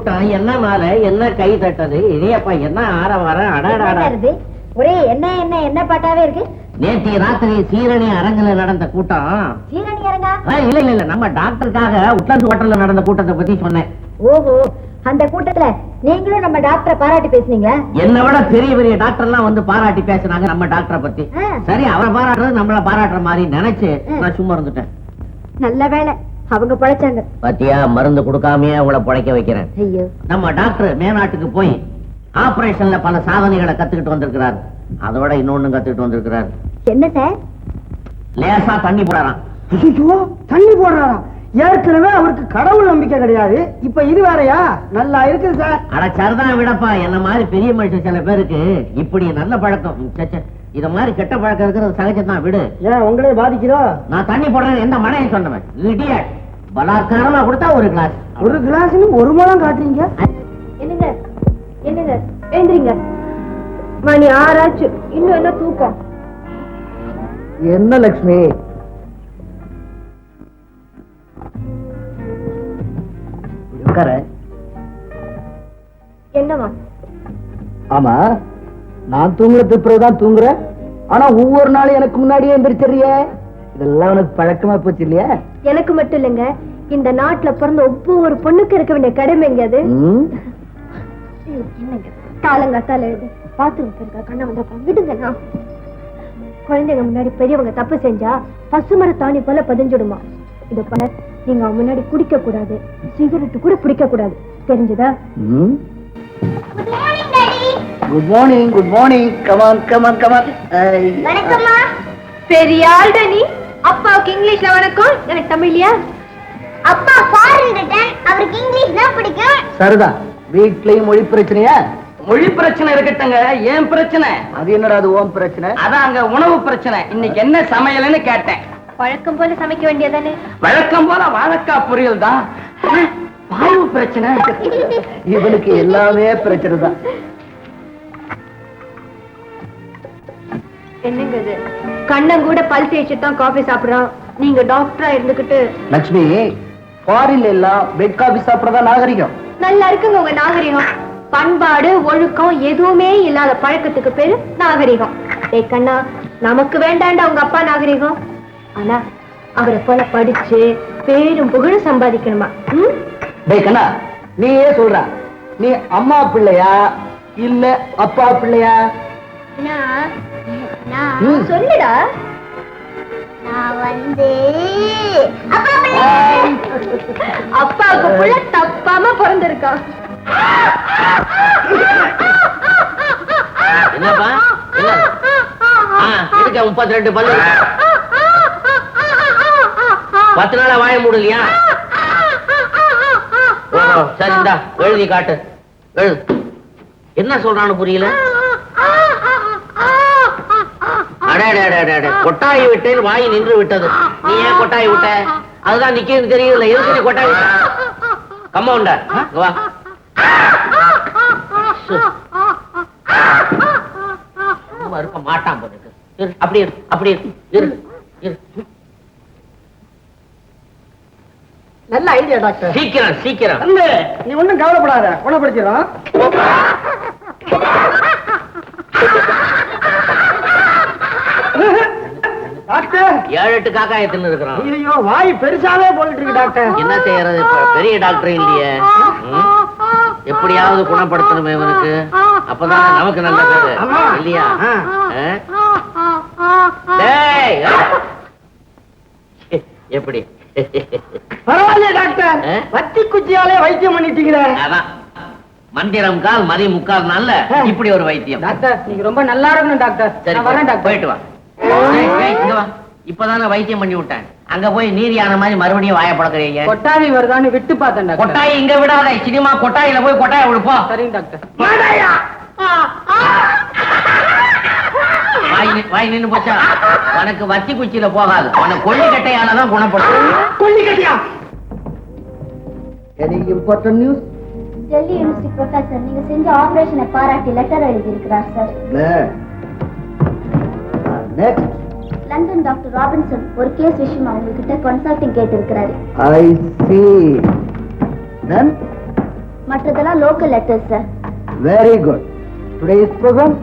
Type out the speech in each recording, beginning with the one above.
கூட்டம் என்ன மாலை என்ன கை தட்டது இதையப்பா என்ன ஆரவாரம் அடாடாடா ஒரே என்ன என்ன என்ன பாட்டாவே இருக்கு. நேற்று ராத்திரி சீரணி அரங்குல நடந்த கூட்டம். சீரணி அரங்கா? இல்ல இல்ல இல்ல நம்ம டாக்டருக்காக உட்லாந்து ஹோட்டல்ல நடந்த கூட்டத்தை பத்தி சொன்னேன். ஓஹோ, அந்த கூட்டத்துல நீங்களும் நம்ம டாக்டரை பாராட்டி பேசுனீங்க. என்னை விட பெரிய பெரிய டாக்டர் எல்லாம் வந்து பாராட்டி பேசினாங்க நம்ம டாக்டரை பத்தி. சரி, அவரை பாராட்டுறது நம்மள பாராட்டுற மாதிரி நினைச்சு நான் சும்மா இருந்துட்டேன். நல்ல வேலை அவங்க பழைச்சாங்க. பாத்தியா, மருந்து கொடுக்காமயே அவங்கள பழைக்க வைக்கிறேன். ஐயோ, நம்ம டாக்டர் மேநாட்டுக்கு போய் ஆபரேஷன்ல பல சாதனைகளை கத்துக்கிட்டு வந்திருக்கிறார். அதோட இன்னொன்னு கத்துக்கிட்டு வந்திருக்கிறார். என்ன சார்? லேசா தண்ணி போடுறாராம். தண்ணி போடுறாராம். ஏற்கனவே அவருக்கு கடவுள் நம்பிக்கை கிடையாது, இப்ப இது வேறையா? நல்லா இருக்குது சார். அட சரிதான் விடப்பா, என்ன மாதிரி பெரிய மனுஷன் சில பேருக்கு இப்படி நல்ல பழக்கம். இத மாதிரி கெட்ட பழக்கம் இருக்கிறது சகஜம்தான், விடு. ஏன் உங்களே பாதிக்கிறோம்? நான் தண்ணி போடுறேன் எந்த மனையை சொன்னவன்? இடியட். பலாத்காரமா கொடுத்தா ஒரு கிளாஸ். ஒரு கிளாஸ்னு ஒரு முழம் காட்டுறீங்க. என்னங்க என்னங்க, எழுந்திரிங்க. மணி 6 ஆச்சு, இன்னும் என்ன தூக்கம்? என்ன லட்சுமி, என்னவா? ஆமா, நான் தூங்குறது பிறகுதான் தூங்குறேன். ஆனா ஒவ்வொரு நாளும் எனக்கு முன்னாடியே எந்திரிச்சிடுறிய. இதெல்லாம் உனக்கு பழக்கமா போச்சு இல்லையா? எனக்கு மட்டும் இல்லைங்க, இந்த நாட்டுல பிறந்த ஒவ்வொரு பொண்ணுக்கு இருக்க வேண்டிய கடமைங்க அது. என்னங்க காலங்காத்தால எழுது பாத்ரூம் இருக்கா? கண்ணை வந்தா விடுங்க. குழந்தைங்க முன்னாடி பெரியவங்க தப்பு செஞ்சா பசுமர தாணி போல பதிஞ்சுடுமா. இத பண்ண நீங்க அவங்க முன்னாடி குடிக்க கூடாது, சிகரெட் கூட பிடிக்க கூடாது, தெரிஞ்சதா? Good morning. Good morning. Come on come on come on. வணக்கம்மா. பெரிய ஆள்டா நீ. அப்பாவுக்கு இங்கிலீஷ்ல வணக்கம், எனக்கு தமிழ்லையா? அப்பா ஃபாரின் ரிட்டர்ன், அவருக்கு இங்கிலீஷ் தான் பிடிக்கும். சரிதான். வீட்லயும் மொழி பிரச்சனையா? மொழி பிரச்சனை இருக்கட்டுங்க, ஏன் பிரச்சனை? அது என்னடா அது ஓம் பிரச்சனை? அதான் அங்க உணவு பிரச்சனை. இன்னைக்கு என்ன சமையல்னு கேட்டேன். வழக்கம் போல சமைக்க வேண்டியதானே? வழக்கம் போல வாழைக்காய் பொரியல் தான். வாயு பிரச்சனை. இவனுக்கு எல்லாமே பிரச்சனை தான். என்னங்க இது, கண்ணன் கூட பல் தேய்ச்சிட்டு தான் காபி சாப்பிடுறான். நீங்க டாக்டரா இருந்துகிட்டு. லட்சுமி, ஃபாரின்ல எல்லாம் பெட் காபி சாப்பிடறதா நாகரிகம். நல்லா இருக்குங்க உங்க நாகரிகம். பண்பாடு ஒழுக்கம் எதுவுமே இல்லாத பழக்கத்துக்கு பேரு நாகரிகம். ஏய் கண்ணா, நமக்கு வேண்டாண்டா உங்க அப்பா நாகரிகம். ஆனா அவரை போல படிச்சு பேரும் புகழும் சம்பாதிக்கணுமா? டேய் கண்ணா, நீயே சொல்ற, நீ அம்மா பிள்ளையா இல்ல அப்பா பிள்ளையா? சொல்லுடா. அப்பாவுக்கு புள்ள தப்பாம பிறந்திருக்கான். என்னப்பா இருக்க 32 பல்லு 10 நாளா வாய மூடலையா? சரி, இந்தா எழுதி காட்டு. எழுது. என்ன சொல்றான்னு புரியல. கொட்டாய் விட்டேன்னு வாய் நின்று விட்டது. நீ ஏன் கொட்டாய் விட்ட? அதுதான் நிக்கிறது தெரியல. எதுக்கு நீ கொட்டாய் விட்ட? கம்பவுண்டர் வா. இருக்க மாட்டான் போட்டு. அப்படி அப்படி நல்ல ஐடியா டாக்டர். சீக்கிரம் சீக்கிரம். நீ ஒண்ணும் கவலைப்படாத, குணப்படுத்திடும். டாக்டர், 7-8 காக்காயத்துல இருக்கிறான். ஐயோ, வாய் பெருசாவே போயிட்டு இருக்கு டாக்டர். என்ன செய்யறது? பெரிய டாக்டர் இல்லையே. எப்படியாவது குணப்படுத்தணுமே இவனுக்கு, அப்பதான் நமக்கு நல்ல பேரு இல்லையா? எப்படி? பரவாயில்ல டாக்டர், வத்தி குச்சியாலே வைத்தியம் பண்ணிட்டீங்களே. அதான் மந்திரம் கால் மதி முக்கால் நாள்ல இப்படி ஒரு வைத்தியம். டாக்டர், நீங்க ரொம்ப நல்லா இருக்கணும் டாக்டர். சரி, வரேன் டாக்டர். போயிட்டு வா. இங்க வா. இப்பதானே வைத்தியம் பண்ணி விட்டேன். அங்க போய் நீரியான மாதிரி மறுபடியும் வாய பழக்கிறீங்க. கொட்டாவி வருதான்னு விட்டு பார்த்தேன் டாக்டர். கொட்டாய் இங்க விடாத. சினிமா கொட்டாயில போய் கொட்டாய விடுப்போம். சரிங்க டாக்டர். வாய் நின்னு போச்சா? உனக்கு வத்தி குச்சியில போகாது, உனக்கு கொல்லிக்கட்டையாலதான் குணப்படுத்தும். கொல்லிக்கட்டையா? Any important news? Delhi university professor நீங்க செஞ்ச ஆபரேஷனை பாராட்டி லெட்டர் எழுதி இருக்கிறார் sir. Next, London doctor Robinson ஒரு கேஸ் விஷயமா உங்ககிட்ட கன்சல்டிங் கேட்டு இருக்கிறாரு. I see. Then மற்றதெல்லாம் local letters sir. Very good. Today's programme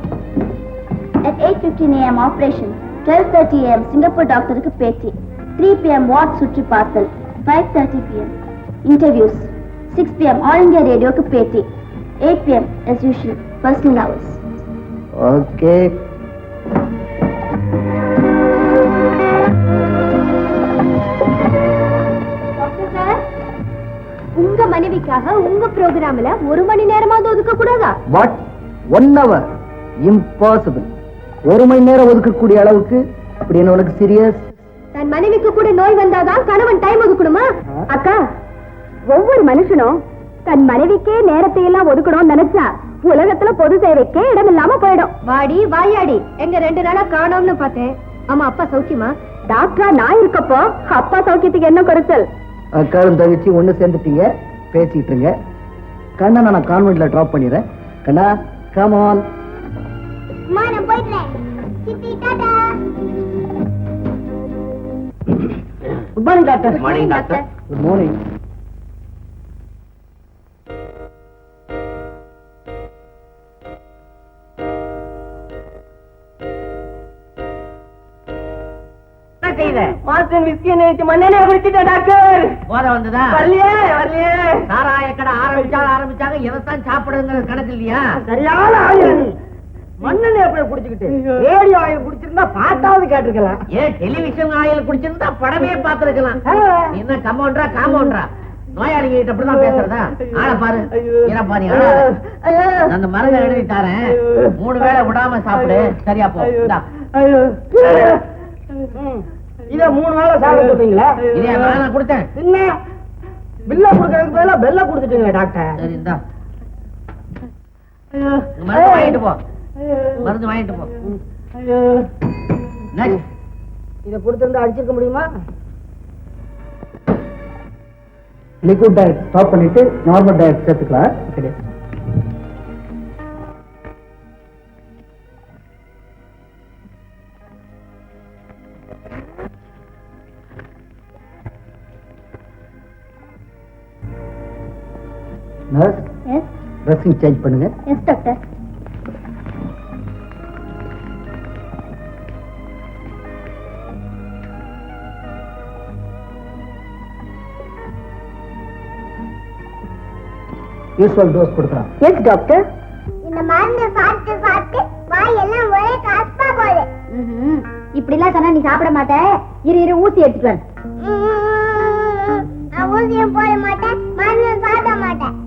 At 8:15 AM operation, 12:30 AM Singapore டாக்டருக்கு பேட்டி, 3 PM வார்ட் சுற்றி பார்த்தல், 5:30 PM interviews, 6 PM all India ரேடியோக்கு பேட்டி, 8 PM as usual personal hours. Okay. Doctor sir, உங்க மனைவிக்காக உங்க ப்ரோகிராம்ல 1 மணி நேரமாவது ஒதுக்க கூடாதா? வாட்? 1 hour? இம்பாசிபிள். 1 மணி நேரம் ஒதுக்கக்கூடிய அளவுக்கு இப்படி என்ன உனக்கு சீரியஸ்? தன் மனைவிக்கு கூட நோய் வந்தாதான் கணவன் டைம் ஒதுக்கணுமா? அக்கா, ஒவ்வொரு மனுஷனும் தன் மனைவிக்கே நேரத்தை எல்லாம் ஒதுக்கணும்னு நினைச்சா உலகத்துல பொது சேவைக்கே இடம் இல்லாம போயிடும். வாடி வாயாடி, எங்க 2 நாளா காணோம்னு பார்த்தேன். ஆமா, அப்பா சௌக்கியமா? டாக்டரா நான் இருக்கப்போ அப்பா சௌக்கியத்துக்கு என்ன குறைச்சல்? அக்காரும் தங்கச்சி ஒண்ணு சேர்ந்துட்டீங்க, பேசிட்டு இருங்க. கண்ணா நான் கான்வென்ட்ல டிராப் பண்ணிடுறேன். கண்ணா கம் ஆன். நான் போயிடுறேன். சித்தி Tata. Good morning doctor. Morning doctor. Good morning. Master whisky நேற்று மண்ணெண்ணெய் குடிச்சிட்டா டாக்டர். போத வந்ததா? வரலையே வரலையே. சாராய கடை ஆரம்பிச்சாங்க எதைத்தான் சாப்பிடுங்கிறது கணக்கு இல்லையா? சரியான ஆயுள். மண்ணெண்ணெய் எப்படி குடிச்சுக்கிட்டு ரேடியோ ஆயில் குடிச்சிருந்தா பாட்டாவது கேட்டிருக்கலாம். ஏன் டெலிவிஷன் ஆயில் குடிச்சிருந்தா படமே பார்த்திருக்கலாம். என்ன கம்பவுண்டரா நோயாளிங்க கிட்ட அப்படிதான் பேசுறதா? ஆளை பாரு, பாரு. அந்த மருந்து எழுதி தரேன், 3 வேளை விடாம சாப்பிடு, சரியா போ. இத 3 நாளா சாப்பிட சொல்றீங்களா? இதே நான் கொடுத்தேன். என்ன பில்ல குடுக்கறதுக்கு பதிலா பெல்ல கொடுத்துட்டீங்க டாக்டர். சரி, இந்தா மருந்து வாங்கிட்டு போ. மருந்து வாங்கிட்டு போ. இத கொடுத்திருந்தா அடிச்சிருக்க முடியுமா? லிக்விட் டயட் ஸ்டாப் பண்ணிட்டு நார்மல் டயட் சேர்த்துக்கலாம். Okay. Nurse, yes dressing change பண்ணுங்க. Yes doctor. யூஸ்வல் டோஸ் கொடுக்கலாம். Yes doctor. இந்த மருந்து சாப்பிட்டு சாப்பிட்டு வாய் எல்லாம் ஒரே கசப்பா போகுது. இப்படி எல்லாம் சொன்னா நீ சாப்பிட மாட்ட. இரு ஊசி எடுத்துட்டு வர. நான் ஊசியும் போட மாட்டேன், மருந்து சாப்பிட மாட்டேன்.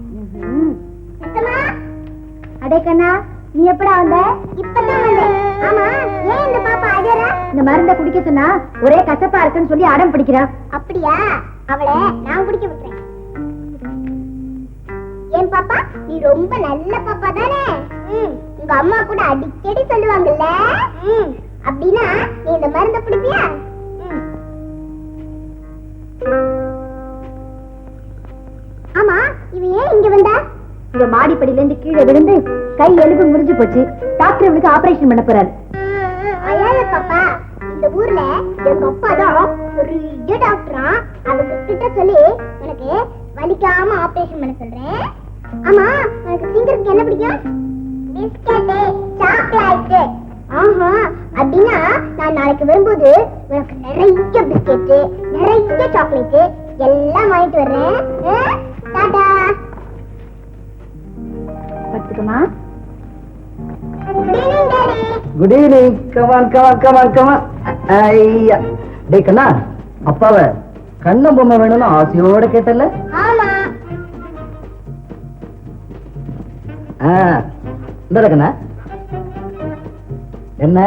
அடே கண்ணா, நீ எப்படா வந்த? இப்பதான் வந்தேன். ஆமா, ஏன் இந்த பாப்பா அழறா? இந்த மருந்தை குடிக்க சொன்னா ஒரே கசப்பா இருக்குன்னு சொல்லி அடம் பிடிக்கிறா. அப்படியா? அவளை நான் குடிக்க விட்டுறேன். ஏன் பாப்பா, நீ ரொம்ப நல்ல பாப்பா தானே? உங்க அம்மா கூட அடிக்கடி சொல்லுவாங்கல்ல. அப்படின்னா நீ இந்த மருந்தை குடிப்பியா? ஆமா, இவன் ஏன் இங்க வந்தா? இந்த மாடிப்படியில இருந்து கீழே விழுந்து கை எலும்பு முறிஞ்சு போச்சு. டாக்டர் இவனுக்கு ஆபரேஷன் பண்ண போறாரு. அழாத பாப்பா, இந்த ஊர்ல எங்க அப்பா தான் பெரிய டாக்டரா. அவங்க கிட்ட சொல்லி எனக்கு வலிக்காம ஆபரேஷன் பண்ண சொல்றேன். ஆமா, உனக்கு திங்கிறதுக்கு என்ன பிடிக்கும்? Biscuit, chocolate. ஆஹா, அப்படின்னா நான் நாளைக்கு வரும்போது உனக்கு நிறைய பிஸ்கெட், நிறைய சாக்லேட் எல்லாம் வாங்கிட்டு வர்றேன். டாடா. படுத்துக்கமா. Good evening. கமான். ஐயா, டேய் கண்ணா, அப்பாவை கண்ணம் பொம்மை வேணும்னு ஆசையோட கேட்டல. ஆமா. இந்த கண்ணா, என்ன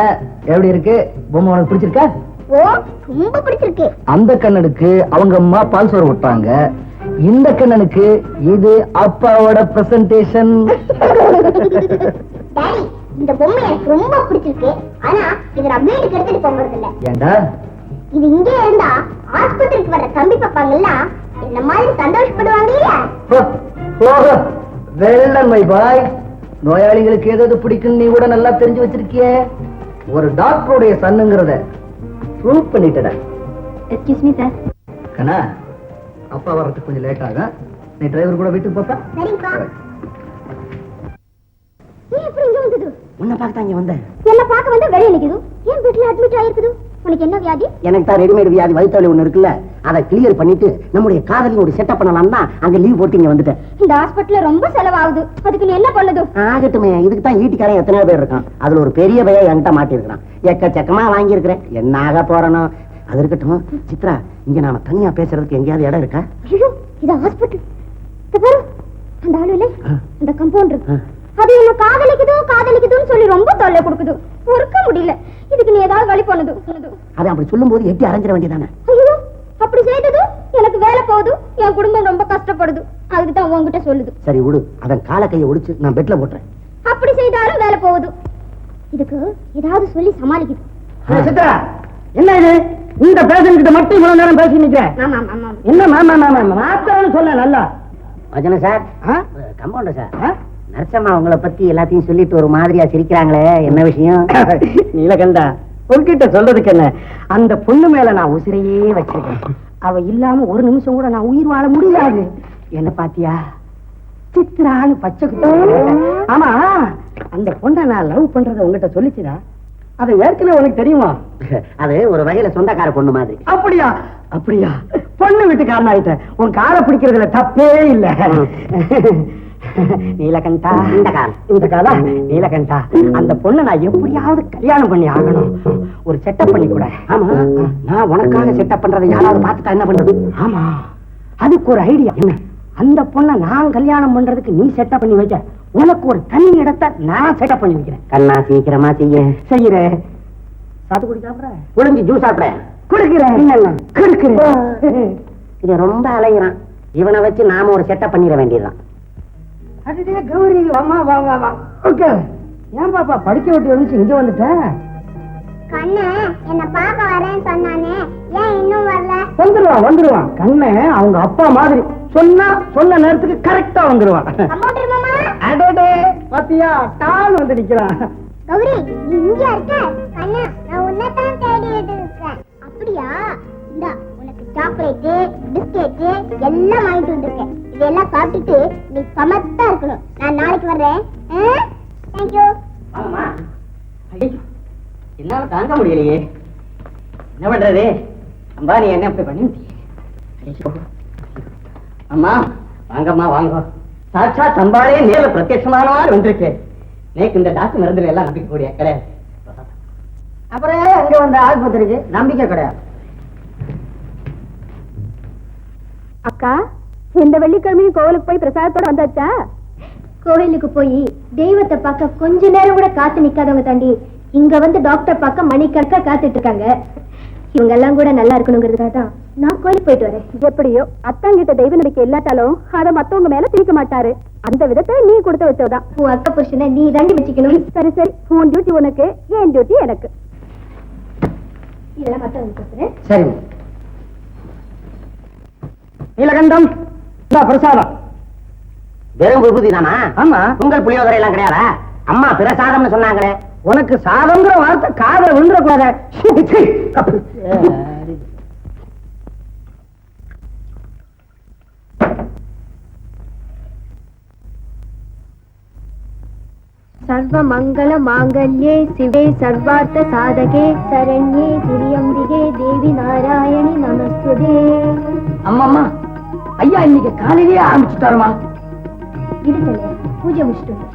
எப்படி இருக்கு பொம்மை? உனக்கு பிடிச்சிருக்கா? ஓ, ரொம்ப பிடிச்சிருக்கு. அந்த கண்ணனுக்கு அவங்க அம்மா பால் சோறு விட்டாங்க. இந்த கண்ணனுக்கு இது அப்பாவோட பிரசன்டேஷன். டாடி, இந்த பொம்மை எனக்கு ரொம்ப பிடிச்சிருக்கு. ஆனா இத நான் வீட்டுக்கு எடுத்துட்டு போகிறது இல்ல. ஏண்டா? இது இங்கே இருந்தா ஆஸ்பத்திரிக்கு வர தம்பி பாப்பாங்கெல்லாம் என்ன மாதிரி சந்தோஷப்படுவாங்க இல்லையா? Well done my boy. நோயாளிகளுக்கு எது பிடிக்கும் நீ கூட நல்லா தெரிஞ்சு வச்சிருக்கிய. ஒரு டாக்டருடைய சன்னுங்கிறத ப்ரூவ் பண்ணிட்டட. Excuse me sir. கண்ணா, அப்பா வர்றதுக்கு கொஞ்சம் லேட் ஆகும். நீ நீ டிரைவர் கூட வீட்டுக்கு போப்பா. சரிங்கப்பா. ஏன் எப்படி இங்க வந்தது? உன்னை பார்க்க தான் இங்க வந்தேன். என்ன பார்க்க வந்து வெளியே நிக்குது. ஏன் வீட்டுல அட்மிட் ஆயிருக்குது? உனக்கு என்ன வியாதி? எனக்கு தான் ரெடிமேட் வியாதி வயிற்று ஒண்ணு இருக்குல்ல, அதை கிளியர் பண்ணிட்டு நம்முடைய காதலியும் ஒரு செட்டப் பண்ணலாம்னா அங்க லீவ் போட்டு இங்க வந்துட்டேன். இந்த ஹாஸ்பிட்டல்ல ரொம்ப செலவாகுது. அதுக்கு நீ என்ன பண்ணுது? ஆகட்டுமே, இதுக்கு தான் ஈட்டிக்காரன் எத்தனையோ பேர் இருக்கான். அதுல ஒரு பெரிய பையன் என்கிட்ட மாட்டிருக்கான். எக்கச்சக்கமா வாங்கி இருக்கிறேன். என்ன ஆக போறனோ அது இருக்கட்டும். சித்ரா, இங்க நாம தனியா பேசுறதுக்கு எங்கேயாவது இடம் இருக்கா? ஐயோ, இது ஹாஸ்பிட்டல். பாரு, அந்த ஆளு இல்ல, அந்த கம்பவுண்டர், அது என்ன காதலிக்குதுன்னு சொல்லி ரொம்ப தொல்லை கொடுக்குது. பொறுக்க முடியல. இதுக்கு நீ ஏதாவது வழி பண்ணுது. அதை அப்படி சொல்லும் போது எட்டி அரைஞ்சிட வேண்டியதானே? ஐயோ, அப்படி செய்தது எனக்கு வேலை போகுது, என் குடும்பம் ரொம்ப கஷ்டப்படுது. அதுக்கு தான் உன்கிட்ட சொல்லுது. சரி விடு, அதன் கால கையை ஒடிச்சு நான் பெட்ல போட்டுறேன். அப்படி செய்தாலும் வேலை போகுது. இதுக்கு ஏதாவது சொல்லி சமாளிக்குது. சித்ரா, என்ன இது? இந்த பேஷண்ட் கிட்ட மட்டும் இவ்வளவு நேரம் பேசி நிக்கிறேன். என்ன மாத்தான்னு சொல்ல நல்லா. வஜன சார், கம்பவுண்டர் சார், நரசம்மா உங்களை பத்தி எல்லாத்தையும் சொல்லிட்டு ஒரு மாதிரியா சிரிக்கிறாங்களே, என்ன விஷயம்? நீலகண்டா, உன்கிட்ட சொல்றதுக்கு என்ன, அந்த பொண்ணு மேல நான் உசிரையே வச்சிருக்கேன். அவ இல்லாம ஒரு நிமிஷம் கூட நான் உயிர் வாழ முடியாது. என்ன பாத்தியா, சித்ரான்னு பச்சை குத்தி. ஆமா, அந்த பொண்ணை நான் லவ் பண்றத உங்ககிட்ட சொல்லிச்சுதா? அது ஏற்கனவே உனக்கு தெரியுமா? அது ஒரு வகையில சொந்தக்கார பொண்ணு மாதிரி. அப்படியா? அப்படியா? பொண்ணு வீட்டுக்காரன் ஆயிட்ட. உன் காரை பிடிக்கிறதுல தப்பே இல்ல. நீலகண்டா, இந்த காலா நீலகண்டா, அந்த பொண்ணை நான் எப்படியாவது கல்யாணம் பண்ணி ஆகணும். ஒரு செட்டப் பண்ணி கூட. ஆமா, நான் உனக்காக செட்டப் பண்றதை யாராவது பார்த்துட்டா என்ன பண்றது? ஆமா, அதுக்கு ஒரு ஐடியா. என்ன? அந்த பொண்ணை நான் கல்யாணம் பண்றதுக்கு நீ செட்டப் பண்ணி வைக்க, உனக்கு ஒரு தனி இடத்தை நான் செட்டப் பண்ணி வைக்கிறேன். கண்ணா, சீக்கிரமா செய்யறேன். சாத்துக்குடி சாப்பிட, ஒளிஞ்சு ஜூஸ் சாப்பிட கொடுக்கிறேன். இது ரொம்ப அலைகிறான். இவனை வச்சு நாம ஒரு செட்டப் பண்ணிட வேண்டியதுதான். அதுவே கௌரி, வாமா வா வா வா. ஓகே, ஏன் பாப்பா படிக்க விட்டு வந்துச்சு இங்க வந்துட்ட? கண்ணு என்ன பாக்க வரேன்னு சொன்னானே, ஏன் இன்னும் வரல? வந்துருவான். கண்ணு அவங்க அப்பா மாதிரி சொன்ன நேரத்துக்கு கரெக்டா வந்துருவான். கம்பவுண்டர் மாமா, அடடே பாத்தியா, டால் வந்து நிக்கிறான். கௌரி, நீ இங்க இருக்க? கண்ணு, நான் உன்னைத்தான் தேடிட்டு இருக்கேன். அப்படியா? இந்தா உனக்கு சாக்லேட், பிஸ்கெட் எல்லாம் வாங்கிட்டு வந்திருக்கேன். இதெல்லாம் சாப்பிட்டுட்டு நீ சமத்தா இருக்கணும். நான் நாளைக்கு வர்றேன். தேங்க்யூ. என்னால தாங்க முடியலையே. என்ன பண்றது? அம்பா, நீ என்ன அப்படி பண்ணி? அம்மா வாங்கம்மா, வாங்க. சாட்சா தம்பாலே நேரில் பிரத்யட்சமானவாறு வந்திருக்கேன். நேக்கு இந்த டாக்டர் மருந்துல எல்லாம் நம்பிக்கை கூடிய கிடையாது. அப்புறம் அங்க வந்த ஆஸ்பத்திரிக்கு நம்பிக்கை கிடையாது. அக்கா, இந்த வெள்ளிக்கிழமையும் கோவிலுக்கு போய் பிரசாதத்தோட வந்தாச்சா? கோவிலுக்கு போய் தெய்வத்தை பார்க்க கொஞ்ச நேரம் கூட காத்து நிக்காதவங்க தாண்டி இங்க வந்து டாக்டர் பார்க்க மணிக்கணக்கா காத்துட்டு இருக்காங்க. இவங்க எல்லாம் கூட நல்லா இருக்கணுங்கிறதுக்காக தான் நான் கோயிலுக்கு போயிட்டு வரேன். எப்படியோ அத்தாங்கிட்ட தெய்வ நம்பிக்கை இல்லாட்டாலும் அதை மத்தவங்க மேல திணிக்க மாட்டாரு. அந்த விதத்தை நீ கொடுத்து வச்சோதான். உன் அக்கா புருஷனை நீ தாண்டி வச்சுக்கணும். சரி சரி, உன் டியூட்டி உனக்கு, என் டியூட்டி எனக்கு. இதெல்லாம் மத்தவங்க பேசுறேன். சரி நீலகண்டம், பிரசாதம். வெறும் விபூதி தானா? ஆமா. உங்கள் புளியோதரை எல்லாம் கிடையாதா? அம்மா பிரசாதம்னு சொன்னாங்களே. உனக்கு சாதம்ங்கிற வார்த்தை காதல விழுந்துடக்கூடாது. சர்வ மங்கள மாங்கல்யே சிவே சர்வார்த்த சாதகே சரண்யே திரியம்பிகே தேவி நாராயணி நமஸ்துதே. அம்மா, ஐயா இன்னைக்கு காலையிலேயே ஆரம்பிச்சுட்டாருமா. இருக்கல, பூஜை முடிச்சுட்டு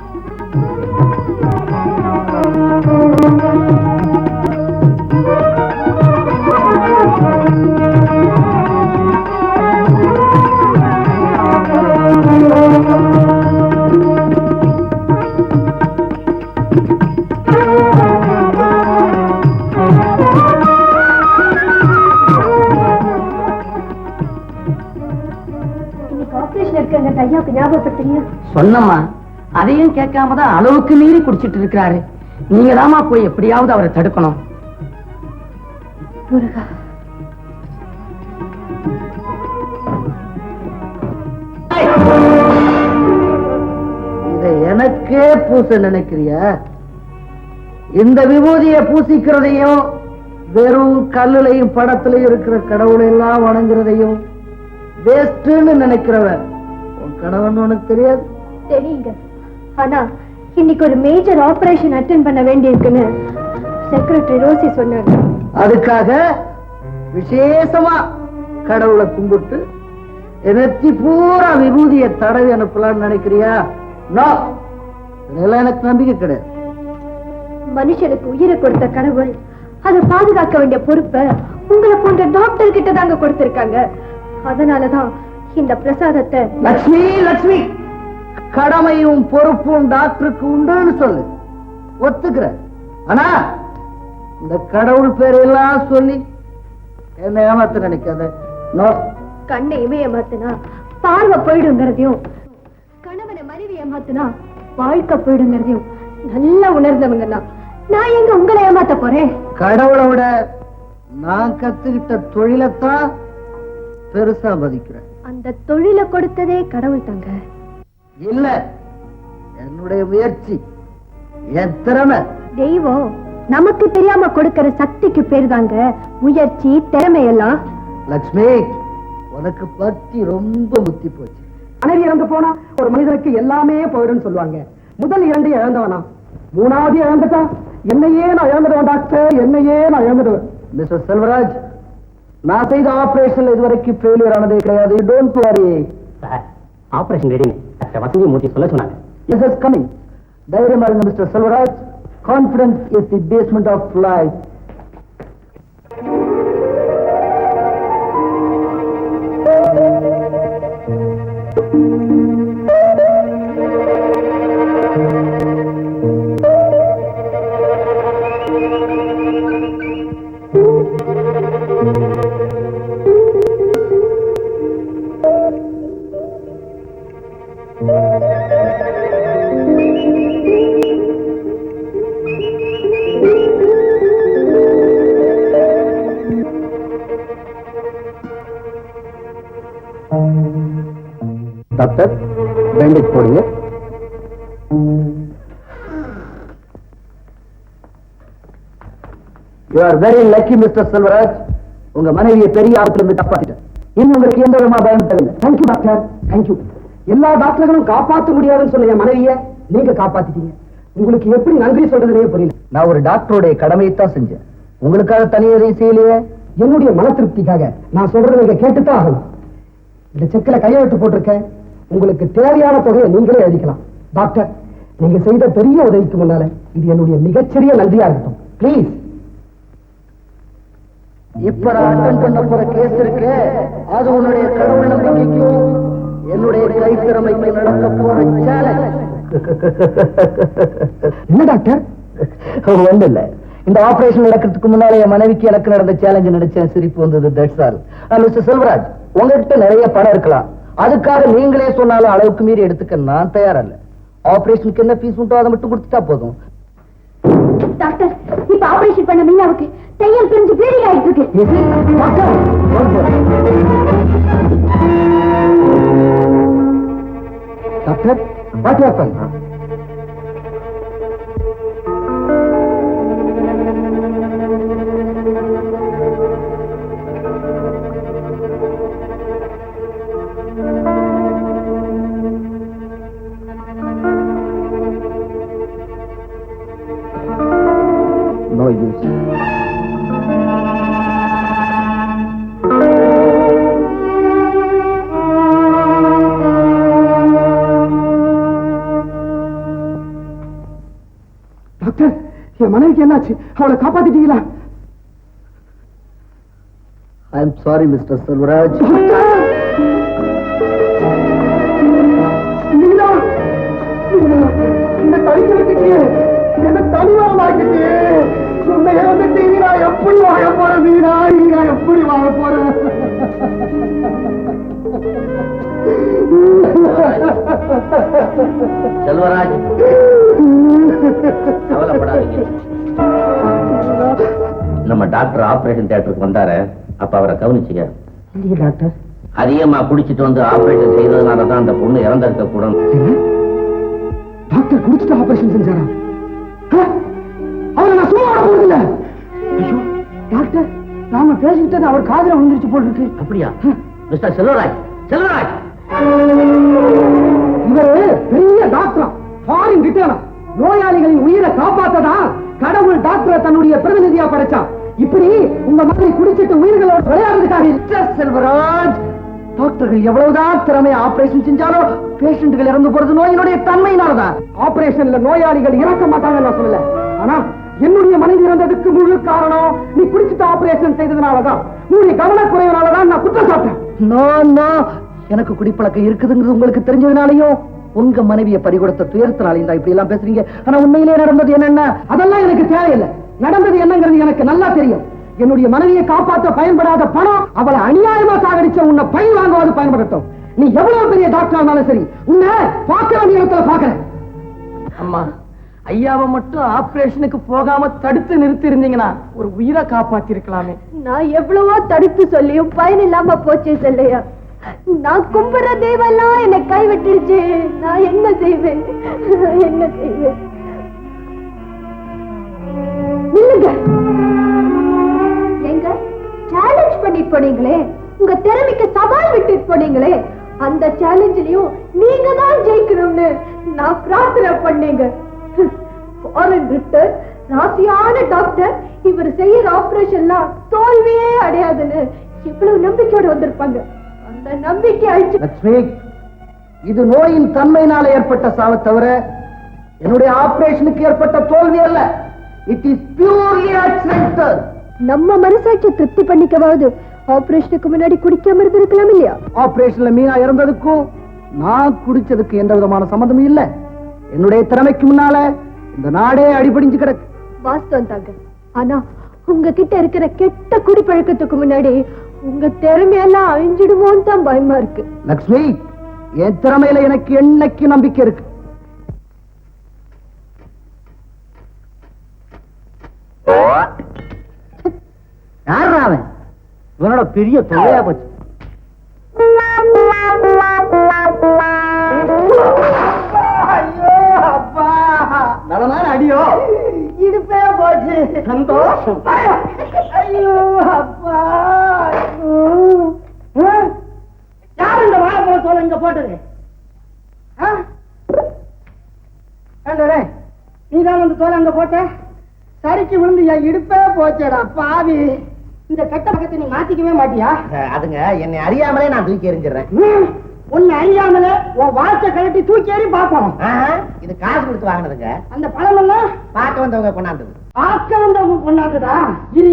ஐயாவுக்கு ஞாபகப்படுத்துறீங்க? சொன்னம்மா, அதையும் கேட்காம தான் அளவுக்கு மீறி குடிச்சிட்டு இருக்கிறாரு. நீங்க தாமா போய் எப்படியாவது அவரை தடுக்கணும். முருகா, இதை எனக்கே பூச நினைக்கிறியா? இந்த விபூதிய பூசிக்கிறதையும் வெறும் கல்லுலையும் படத்திலையும் இருக்கிற கடவுளை எல்லாம் வணங்குறதையும் வேஸ்ட்னு நினைக்கிறவன் உன் கணவன் உனக்கு தெரியாது? தெரியுங்க. ஆனா இன்னைக்கு ஒரு மேஜர் ஆபரேஷன் அட்டெண்ட் பண்ண வேண்டியிருக்குன்னு செக்ரட்டரி ரோசி சொன்னாங்க. அதுக்காக விசேஷமா கடவுளை கும்பிட்டு எனத்தி பூரா விபூதியை தடவி அனுப்பலாம்னு நினைக்கிறியா? இதெல்லாம் எனக்கு நம்பிக்கை கிடையாது. மனுஷனுக்கு உயிரை கொடுத்த கடவுள் அதை பாதுகாக்க வேண்டிய பொறுப்பை உங்களை போன்ற டாக்டர் கிட்ட தாங்க கொடுத்திருக்காங்க. அதனாலதான் இந்த பிரசாதத்தை. லட்சுமி லட்சுமி, கடமையும் பொறுப்பும் டாக்டருக்கு உண்டுன்னு சொல்லு, ஒத்துக்கிற. ஆனா இந்த கடவுள் பேரெல்லாம் சொல்லி என்ன ஏமாத்த நினைக்காத. கண்ணை இமைய மாத்தினா பார்வை போயிடுங்கிறதையும், கணவனை மனைவி ஏமாத்தினா வாழ்க்கை போயிடுங்கிறதையும் நல்லா உணர்ந்தவங்க தான். நான் எங்க உங்களை ஏமாத்த போறேன்? கடவுளை விட நான் கத்துக்கிட்ட தொழிலைத்தான் பெருசா மதிக்கிறேன். அந்த தொழிலை கொடுத்ததே கடவுள் தாங்க. இல்ல, என்னுடைய முயற்சி, என் திறமை. தெய்வம் நமக்கு தெரியாம கொடுக்கிற சக்திக்கு பேர் தாங்க முயற்சி, திறமை எல்லாம். லட்சுமி, உனக்கு பத்தி ரொம்ப புத்தி போச்சு. மனைவி இறந்து போனா ஒரு மனிதனுக்கு எல்லாமே போயிடும் சொல்லுவாங்க. முதல் 2 இழந்தவனா, 3வது இழந்துட்டா என்னையே நான் இழந்துடுவேன் டாக்டர், என்னையே நான் இழந்துடுவேன். மிஸ்டர் செல்வராஜ், நான் செய்த ஆபரேஷன் இதுவரைக்கும் ஃபெயிலியர் ஆனதே கிடையாது. Don't worry. Operation ready doctor Vasanthi Murthy சொல்ல சொன்னாங்க. Yes is coming. தைரியமா இருங்க mister Selvaraj. Confidence is the basement of life. Doctor, bandage போடுங்க. You are very lucky, Mr. Selvaraj. உங்க மனைவியை பெரிய ஆபத்துல இருந்து காப்பாத்திட்டேன். இன்னும் உங்களுக்கு எந்த விதமா பயம் தேவையில்லை. Thank you doctor, thank you. எல்லா டாக்டர்களும் காப்பாற்ற முடியாதுன்னு சொன்ன என் மனைவியை நீங்க காப்பாத்திட்டீங்க. உங்களுக்கு எப்படி நன்றி சொல்றதுனே புரியல. நான் ஒரு டாக்டருடைய கடமையை தான் செஞ்சேன். உங்களுக்காக தனியாக எதையும் செய்யலையே. என்னுடைய மன திருப்திக்காக நான் சொல்றதை நீங்க கேட்டுத்தான் ஆகணும். இந்த செக்கில கையெழுத்து போட்டிருக்கேன். உங்களுக்கு தேவையான தொகையை நீங்களே எழுதிக்கலாம். டாக்டர், நீங்க செய்த பெரிய உதவிக்கு முன்னால இது என்னுடைய மிகச்சிறிய நன்றியா இருக்கட்டும். பிளீஸ். இப்ப நான் அட்டன் பண்ண போற கேஸ் இருக்கு, அது உன்னுடைய கடவுள் நம்பிக்கைக்கும் என்னுடைய கைத்திறமைக்கு நடக்க போற சேலஞ்ச். என்ன டாக்டர்? ஒண்ணு இல்ல, இந்த ஆபரேஷன் நடக்கிறதுக்கு முன்னால என் மனைவிக்கு எனக்கு நடந்த சேலஞ்ச் நினைச்சேன், சிரிப்பு வந்தது. That's all. மிஸ்டர் செல்வராஜ், உங்ககிட்ட நிறைய பணம் இருக்கலாம், அதுக்காக நீங்களே சொன்னாலும் அளவுக்கு மீறி எடுத்துக்க நான் தயாரா இல்ல. ஆபரேஷனுக்கு என்ன ஃபீஸ் உண்டோ அதை மட்டும் கொடுத்துட்டா போதும். டாக்டர், இப்ப ஆபரேஷன் பண்ண மீனாவுக்கு தையல் பிரிஞ்சு ப்ளீடிங் ஆயிட்டு இருக்கு. Doctor, what happen? No use. Doctor, என் மனைவிக்கு என்னாச்சு? அவளை காப்பாத்திட்டீங்களா? I am sorry, Mr. Selvaraj. இந்த தனிக்கிறதுக்கு என்ன தனிவாக்கிட்டு உன்னைய வந்துட்டு நான் எப்படி வாழ போறேன்? நீனா எப்படி வாழ போறேன்? செல்வராஜ், கவலைப்படாதீங்க. நம்ம டாக்டர் ஆபரேஷன் தியேட்டருக்கு வந்தாரு, அப்ப அவரை கவனிச்சுங்க. டாக்டர், அதிகமா குடிச்சிட்டு வந்து ஆபரேஷன் செய்ததுனாலதான் அந்த பொண்ணு இறந்திருக்க கூடாது. டாக்டர் குடிச்சிட்டு ஆபரேஷன் செஞ்சாரா? அவரை நான் சும்மா போறதில்ல. ஐயோ டாக்டர், நாம பேசிக்கிட்டது அவர் காதுல விழுந்துருச்சு போல் இருக்கு. அப்படியா? மிஸ்டர் செல்வராஜ், செல்வராஜ்! இவரு பெரிய டாக்டர், ஃபாரின் ரிட்டர்ன். நோயாளிகளின் உயிரை காப்பாத்ததான் கடவுள் டாக்டரை தன்னுடைய பிரதிநிதியா படைச்சான். இப்படி உங்க மாதிரி குடிச்சிட்டு உயிர்களோட விளையாடுறதுக்காக செல்வராஜ், டாக்டர்கள் எவ்வளவுதான் திறமையா ஆபரேஷன் செஞ்சாலும் பேஷண்ட்கள் இறந்து போறது நோயினுடைய தன்மையினாலதான். ஆபரேஷன்ல நோயாளிகள் இறக்க மாட்டாங்க நான் சொல்லல. ஆனா என்னுடைய மனைவி இறந்ததுக்கு முழு காரணம் நீ குடிச்சிட்டு ஆபரேஷன் செய்ததுனாலதான், உன்னுடைய கவனக்குறைவுனாலதான் நான் குற்றம் சாப்பிட்டேன். எனக்கு குடிப்பழக்கம் இருக்குதுங்கிறது உங்களுக்கு தெரிஞ்சதுனாலையும் உங்க மனைவியை பறிகொடுத்த துயரத்தினாலையும் தான் இப்படி எல்லாம் பேசுறீங்க. ஆனா உண்மையிலே நடந்தது என்னன்னா அதெல்லாம் எனக்கு தேவையில்லை. நடந்தது என்னங்கிறது எனக்கு நல்லா தெரியும். என்னுடைய மனைவியை காப்பாற்ற பயன்படாத பணம் அவளை அநியாயமா சாகடிச்ச உன்னை பழி வாங்குவது பயன்படுத்தும். நீ எவ்வளவு பெரிய டாக்டர் ஆனாலும் சரி உன்னை பார்க்க வேண்டிய இடத்துல பாக்குறேன். அம்மா, ஐயாவை மட்டும் ஆபரேஷனுக்கு போகாம தடுத்து நிறுத்தி இருந்தீங்கன்னா ஒரு உயிரை காப்பாத்தி இருக்கலாமே. நான் எவ்வளவோ தடுத்து சொல்லியும் பயன் இல்லாம போச்சே செல்லையா. நான் கும்பிடுற தெய்வெல்லாம் என்னை கைவிட்டுருச்சு. நான் என்ன செய்வேன்? என்ன செய்வேன்? எங்க சேலஞ்ச் பண்ணிட்டு போனீங்களே, உங்க திறமைக்கு சவால் விட்டு போனீங்களே, அந்த சேலஞ்சிலையும் நீங்க தான் ஜெயிக்கணும்னு நான் பிரார்த்தனை பண்ணீங்க. ஃபாரின் ரிட்டர்ன் ராசியான டாக்டர் இவர் செய்யற ஆபரேஷன்லாம் தோல்வியே அடையாதுன்னு இவ்வளவு நம்பிக்கையோட வந்திருப்பாங்க. அந்த நம்பிக்கை லட்சுமி, இது நோயின் தன்மையினால ஏற்பட்ட சாவை தவிர என்னுடைய ஆபரேஷனுக்கு ஏற்பட்ட தோல்வி அல்ல. It is purely accidental. நம்ம மனசாட்சி திருப்தி பண்ணிக்கவாவது ஆபரேஷனுக்கு முன்னாடி குடிக்காம இருந்திருக்கலாம் இல்லையா? ஆபரேஷன்ல மீனா இறந்ததுக்கும் நான் குடிச்சதுக்கு எந்த விதமான சம்பந்தமும் இல்ல. என்னுடைய திறமைக்கு முன்னால இந்த நாடே அடிபடிஞ்சு கிடக்கு. வாஸ்தவம் தாங்க. ஆனா உங்ககிட்ட இருக்கிற கெட்ட குடிப்பழக்கத்துக்கு முன்னாடி உங்க திறமையெல்லாம் அழிஞ்சிடுமோன்னு தான் பயமா இருக்கு. லட்சுமி, என் திறமையில எனக்கு என்னைக்கு நம்பிக்கை இருக்கு. யார் அவன்? இவனோட பெரிய தொல்லையா போச்சு. நலமான அடியோ, இடுப்பே போச்சு. சந்தோஷம். ஐயோ அப்பா, யார் இந்த வாழைப்பழ தோலை இங்க போட்டது? நீதான் அந்த தோலை அங்க போட்ட? சரிக்கு விழுந்து என் இடுப்பே போச்சேடா பாவி. இந்த கெட்ட பக்கத்தை நீ மாத்திக்கவே மாட்டியா? அதுங்க என்னை அறியாமலே நான் தூக்கி எறிஞ்சிடுறேன். உன்னை அறியாமல உன் வாழ்க்கை கழட்டி தூக்கி எறி பாப்போம். இது காசு கொடுத்து வாங்கினதுங்க. அந்த பழம் எல்லாம் பார்க்க வந்தவங்க கொண்டாந்தது. பார்க்க வந்தவங்க கொண்டாந்ததா? இரு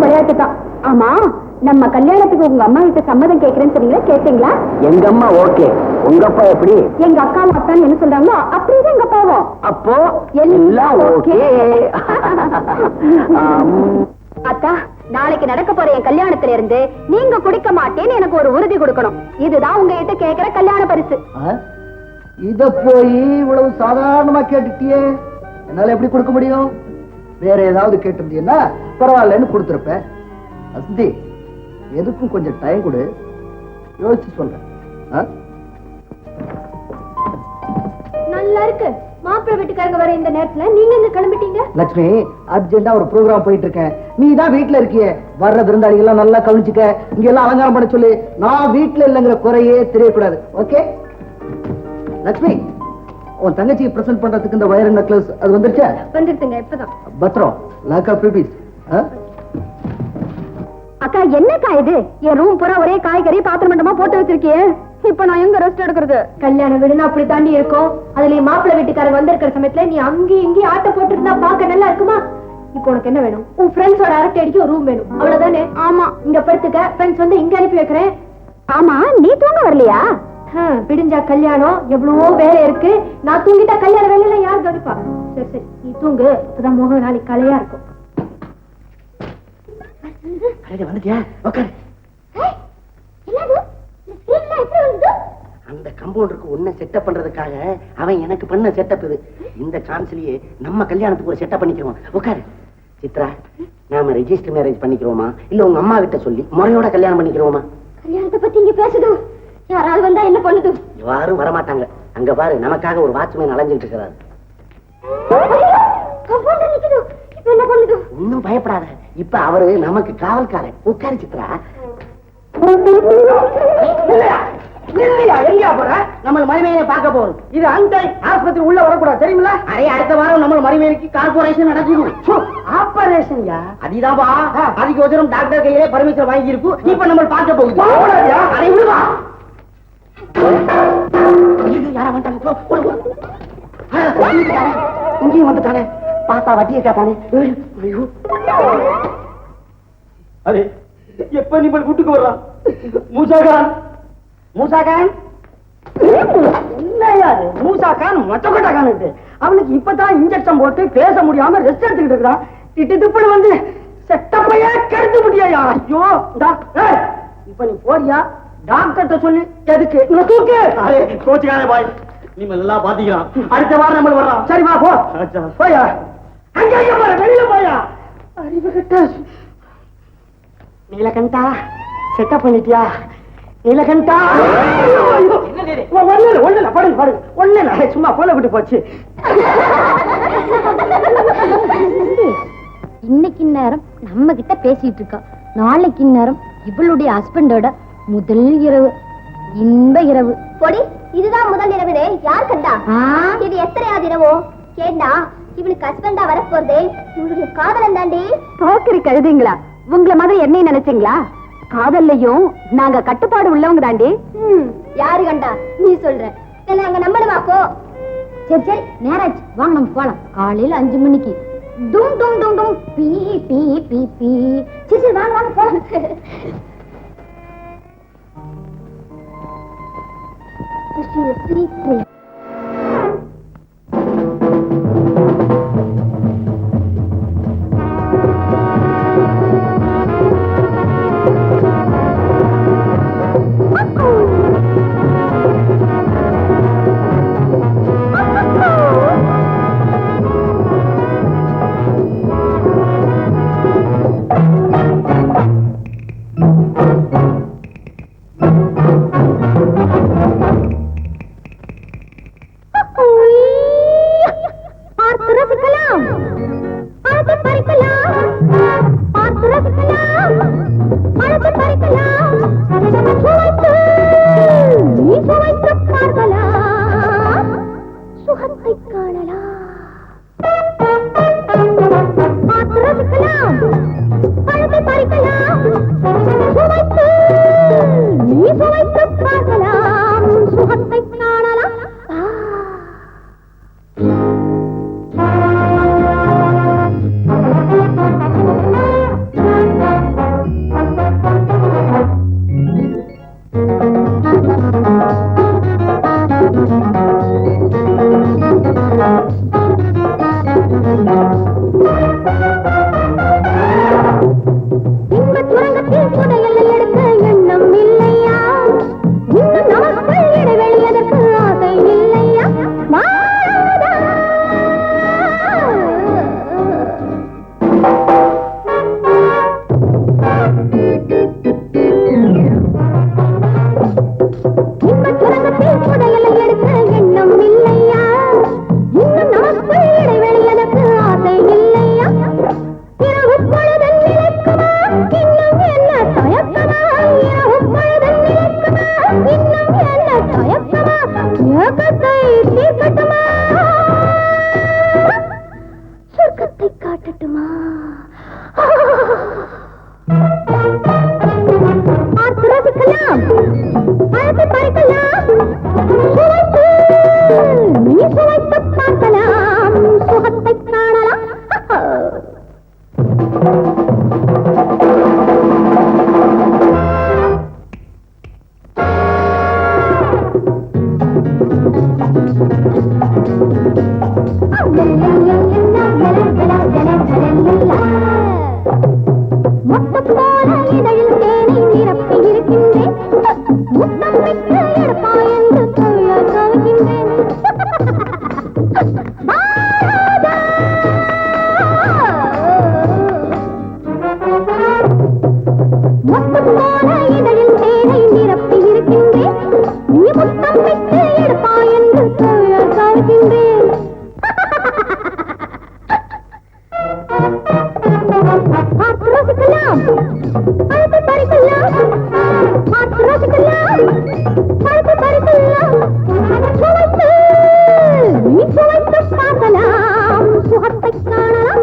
விளையாட்டுதான். ஆமா, நம்ம கல்யாணத்துக்கு உங்க அம்மா கிட்ட சம்மதம் கேட்கறேன்னு சொன்னீங்களா, கேட்டீங்களா? எங்க அம்மா ஓகே, உங்க அப்பா எப்படி? எங்க அக்காவும் அத்தான் என்ன சொல்றாங்களோ அப்படிதான் எங்க அப்பாவும். அப்போ எல்லாம் ஓகே. அத்தா, நாளைக்கு நடக்க போற என் கல்யாணத்துல இருந்து நீங்க குடிக்க மாட்டேன்னு எனக்கு ஒரு உறுதி கொடுக்கணும். இதுதான் உங்ககிட்ட கேட்கிற கல்யாண பரிசு. இத போய் இவ்வளவு சாதாரணமா கேட்டுட்டியே, என்னால எப்படி கொடுக்க முடியும்? வேற ஏதாவது கேட்டிருந்தீங்கன்னா பரவாயில்லன்னு கொடுத்திருப்பேன். அஸ்தி, எதுக்கும் கொஞ்சம் டைம் கொடு. யோசிச்சு சொல்றேன். நல்லா இருக்கு. மாப்பிள்ளை வீட்டுக்காரங்க வர இந்த நேரத்துல நீங்க எங்க கிளம்பிட்டீங்க? லட்சுமி, அர்ஜென்டா ஒரு ப்ரோக்ராம் போயிட்டு இருக்கேன். நீ தான் வீட்டுல இருக்கிய. வர்ற விருந்தாளிகள் எல்லாம் நல்லா கவனிச்சுக்க. இங்க எல்லாம் அலங்காரம் பண்ண சொல்லு. நான் வீட்டுல இல்லைங்கிற குறையே தெரியக்கூடாது. ஓகே லட்சுமி, உன் தங்கச்சிக்கு பிரசன்ட் பண்றதுக்கு இந்த வயர் நெக்லஸ் அது வந்துருச்சா? வந்துருங்க இப்பதான். பத்திரம் லாக்கா பிரிபிஸ். அக்கா என்னக்கா இது? என் ரூம் பூரா ஒரே காய்கறி பாத்திரம் மண்டமா போட்டு வச்சிருக்கியே. இப்ப நான் எங்க ரெஸ்ட் எடுக்கிறது? கல்யாண வீடுனா அப்படி தாண்டி இருக்கும். அதுல மாப்பிள்ளை வீட்டுக்காரங்க வந்திருக்கிற சமயத்துல நீ அங்கேயும் இங்கேயும் ஆட்ட போட்டு இருந்தா பாக்க நல்லா இருக்குமா? இப்போ உனக்கு என்ன வேணும்? உன் ஃப்ரெண்ட்ஸோட அரட்டை அடிக்க ஒரு ரூம் வேணும், அவ்வளவுதானே? ஆமா, இங்க படுத்துக்க. ஃப்ரெண்ட்ஸ் வந்து இங்க அனுப்பி வைக்கிறேன். ஆமா, நீ தூங்க வரலையா? விடிஞ்சா கல்யாணம், எவ்வளவோ வேலை இருக்கு. நான் தூங்கிட்டா கல்யாண வேலையில யார் கவனிப்பா? சரி சரி, நீ தூங்கு. அப்பதான் முகம் நாளைக்கு கலையா இருக்கும். வந்துட்டியா? அந்த கம்பவுண்டருக்கு ஒன்ன செட்டப் பண்றதுக்காக அவன் எனக்கு பண்ண செட்டப் இது. இந்த சான்ஸ்லயே நம்ம கல்யாணத்துக்கு ஒரு செட்டப் பண்ணிக்கிறோம். உட்காரு. சித்ரா, நாம ரெஜிஸ்டர் மேரேஜ் பண்ணிக்கிறோமா இல்ல உங்க அம்மா கிட்ட சொல்லி முறையோட கல்யாணம் பண்ணிக்கிறோமா? கல்யாணத்தை பத்தி இங்க பேசுது. யாராவது வந்தா என்ன பண்ணுது? யாரும் வரமாட்டாங்க. அங்க பாரு, நமக்காக ஒரு வாட்ச்மேன் அலைஞ்சிட்டு இருக்கிறாரு. என்ன பண்ணுது? ஒன்னும் பயப்படாத. இப்ப அவரு நமக்கு காவல்காரன். உட்காரு சித்ரா. எங்கயா போற? நம்ம மருமையை பார்க்க போறோம். இது அந்த ஆஸ்பத்திரி உள்ள வரக்கூடாது, தெரியுமில்ல? அரே, அடுத்த வாரம் நம்ம மருமைக்கு கார்பரேஷன் நடக்கும். ஆபரேஷன்யா? அதுதான்பா. அதுக்கு ஒரு டாக்டர் கையிலே பர்மிஷன் வாங்கி இருக்கு. இப்ப நம்ம பார்க்க போகுது. அரே விடுவா. யாரா வந்துட்டாங்க? இங்கேயும் வந்துட்டானே. பார்த்தா வட்டியை கேட்டானே. அரே, எப்ப நீ கூட்டுக்கு வர்றான்? மூசாகான், மூசாகான் என்னையாது? மூசாகான் மொட்டக்கொட்டகான். அவனுக்கு இப்பதான் இன்ஜெக்ஷன் போட்டு பேச முடியாம ரெஸ்ட் எடுத்துக்கிட்டு இருக்கிறான். திட்டு வந்து செட்டப்பையே கெடுத்து முடியா? ஐயோ, இப்ப நீ போறியா? டாக்டர்கிட்ட சொல்லி எதுக்கு தூக்கு? கோச்சுக்கானே பாய், நீ எல்லாம் பாத்தீங்களா? அடுத்த வாரம் நம்ம வர்றோம். சரி வா, போ. போயா, அங்க போற, வெளியில போயா. அறிவு கட்ட நீலகண்டா, செட்டப் பண்ணிட்டியா? நீலகண்டா, ஒண்ணு படுங்க படுங்க. ஒண்ணு சும்மா போல விட்டு போச்சு. இன்னைக்கு நேரம் நம்ம கிட்ட பேசிட்டு இருக்கா. நாளைக்கு நேரம் இவளுடைய ஹஸ்பண்டோட முதல் இரவு, இன்ப இரவு. பொடி, இதுதான் முதல் இரவு. யார் கண்டா? இது எத்தனையாவது இரவோ? கேட்டா இவளுக்கு ஹஸ்பண்டா வரப்போறது இவளுடைய காதலன் தாண்டி. போக்கிரி கழுதுங்களா? உங்களை மாதிரி என்னை நினைச்சீங்களா? காதல்லையும் நாங்க கட்டுப்பாடு உள்ளவங்க தாண்டி. யாரு கண்டா? நீ சொல்ற. நாங்க நம்பணுமா? போ. சரி சரி, நேராச்சு, வாங்க நம்ம போலாம். காலையில 5 மணிக்கு டும் டும் டும் டும் பீ பீ பீ பீ. சரி சரி, வாங்க வாங்க போலாம். Thank you. மொத்தமான இதழில் தேனை நிரப்பி இருக்கின்றேன். நீ முத்தம் விட்டு எடுப்பா என்று காக்கின்றேன். பார்த்து ரசிக்கலாம், பழுத்து பறிக்கலாம். பார்த்து ரசிக்கலாம், பழுத்து பறிக்கலாம். சுவைத்து நீ சுவைத்து பார்க்கலாம், சுகத்தை காணலாம்.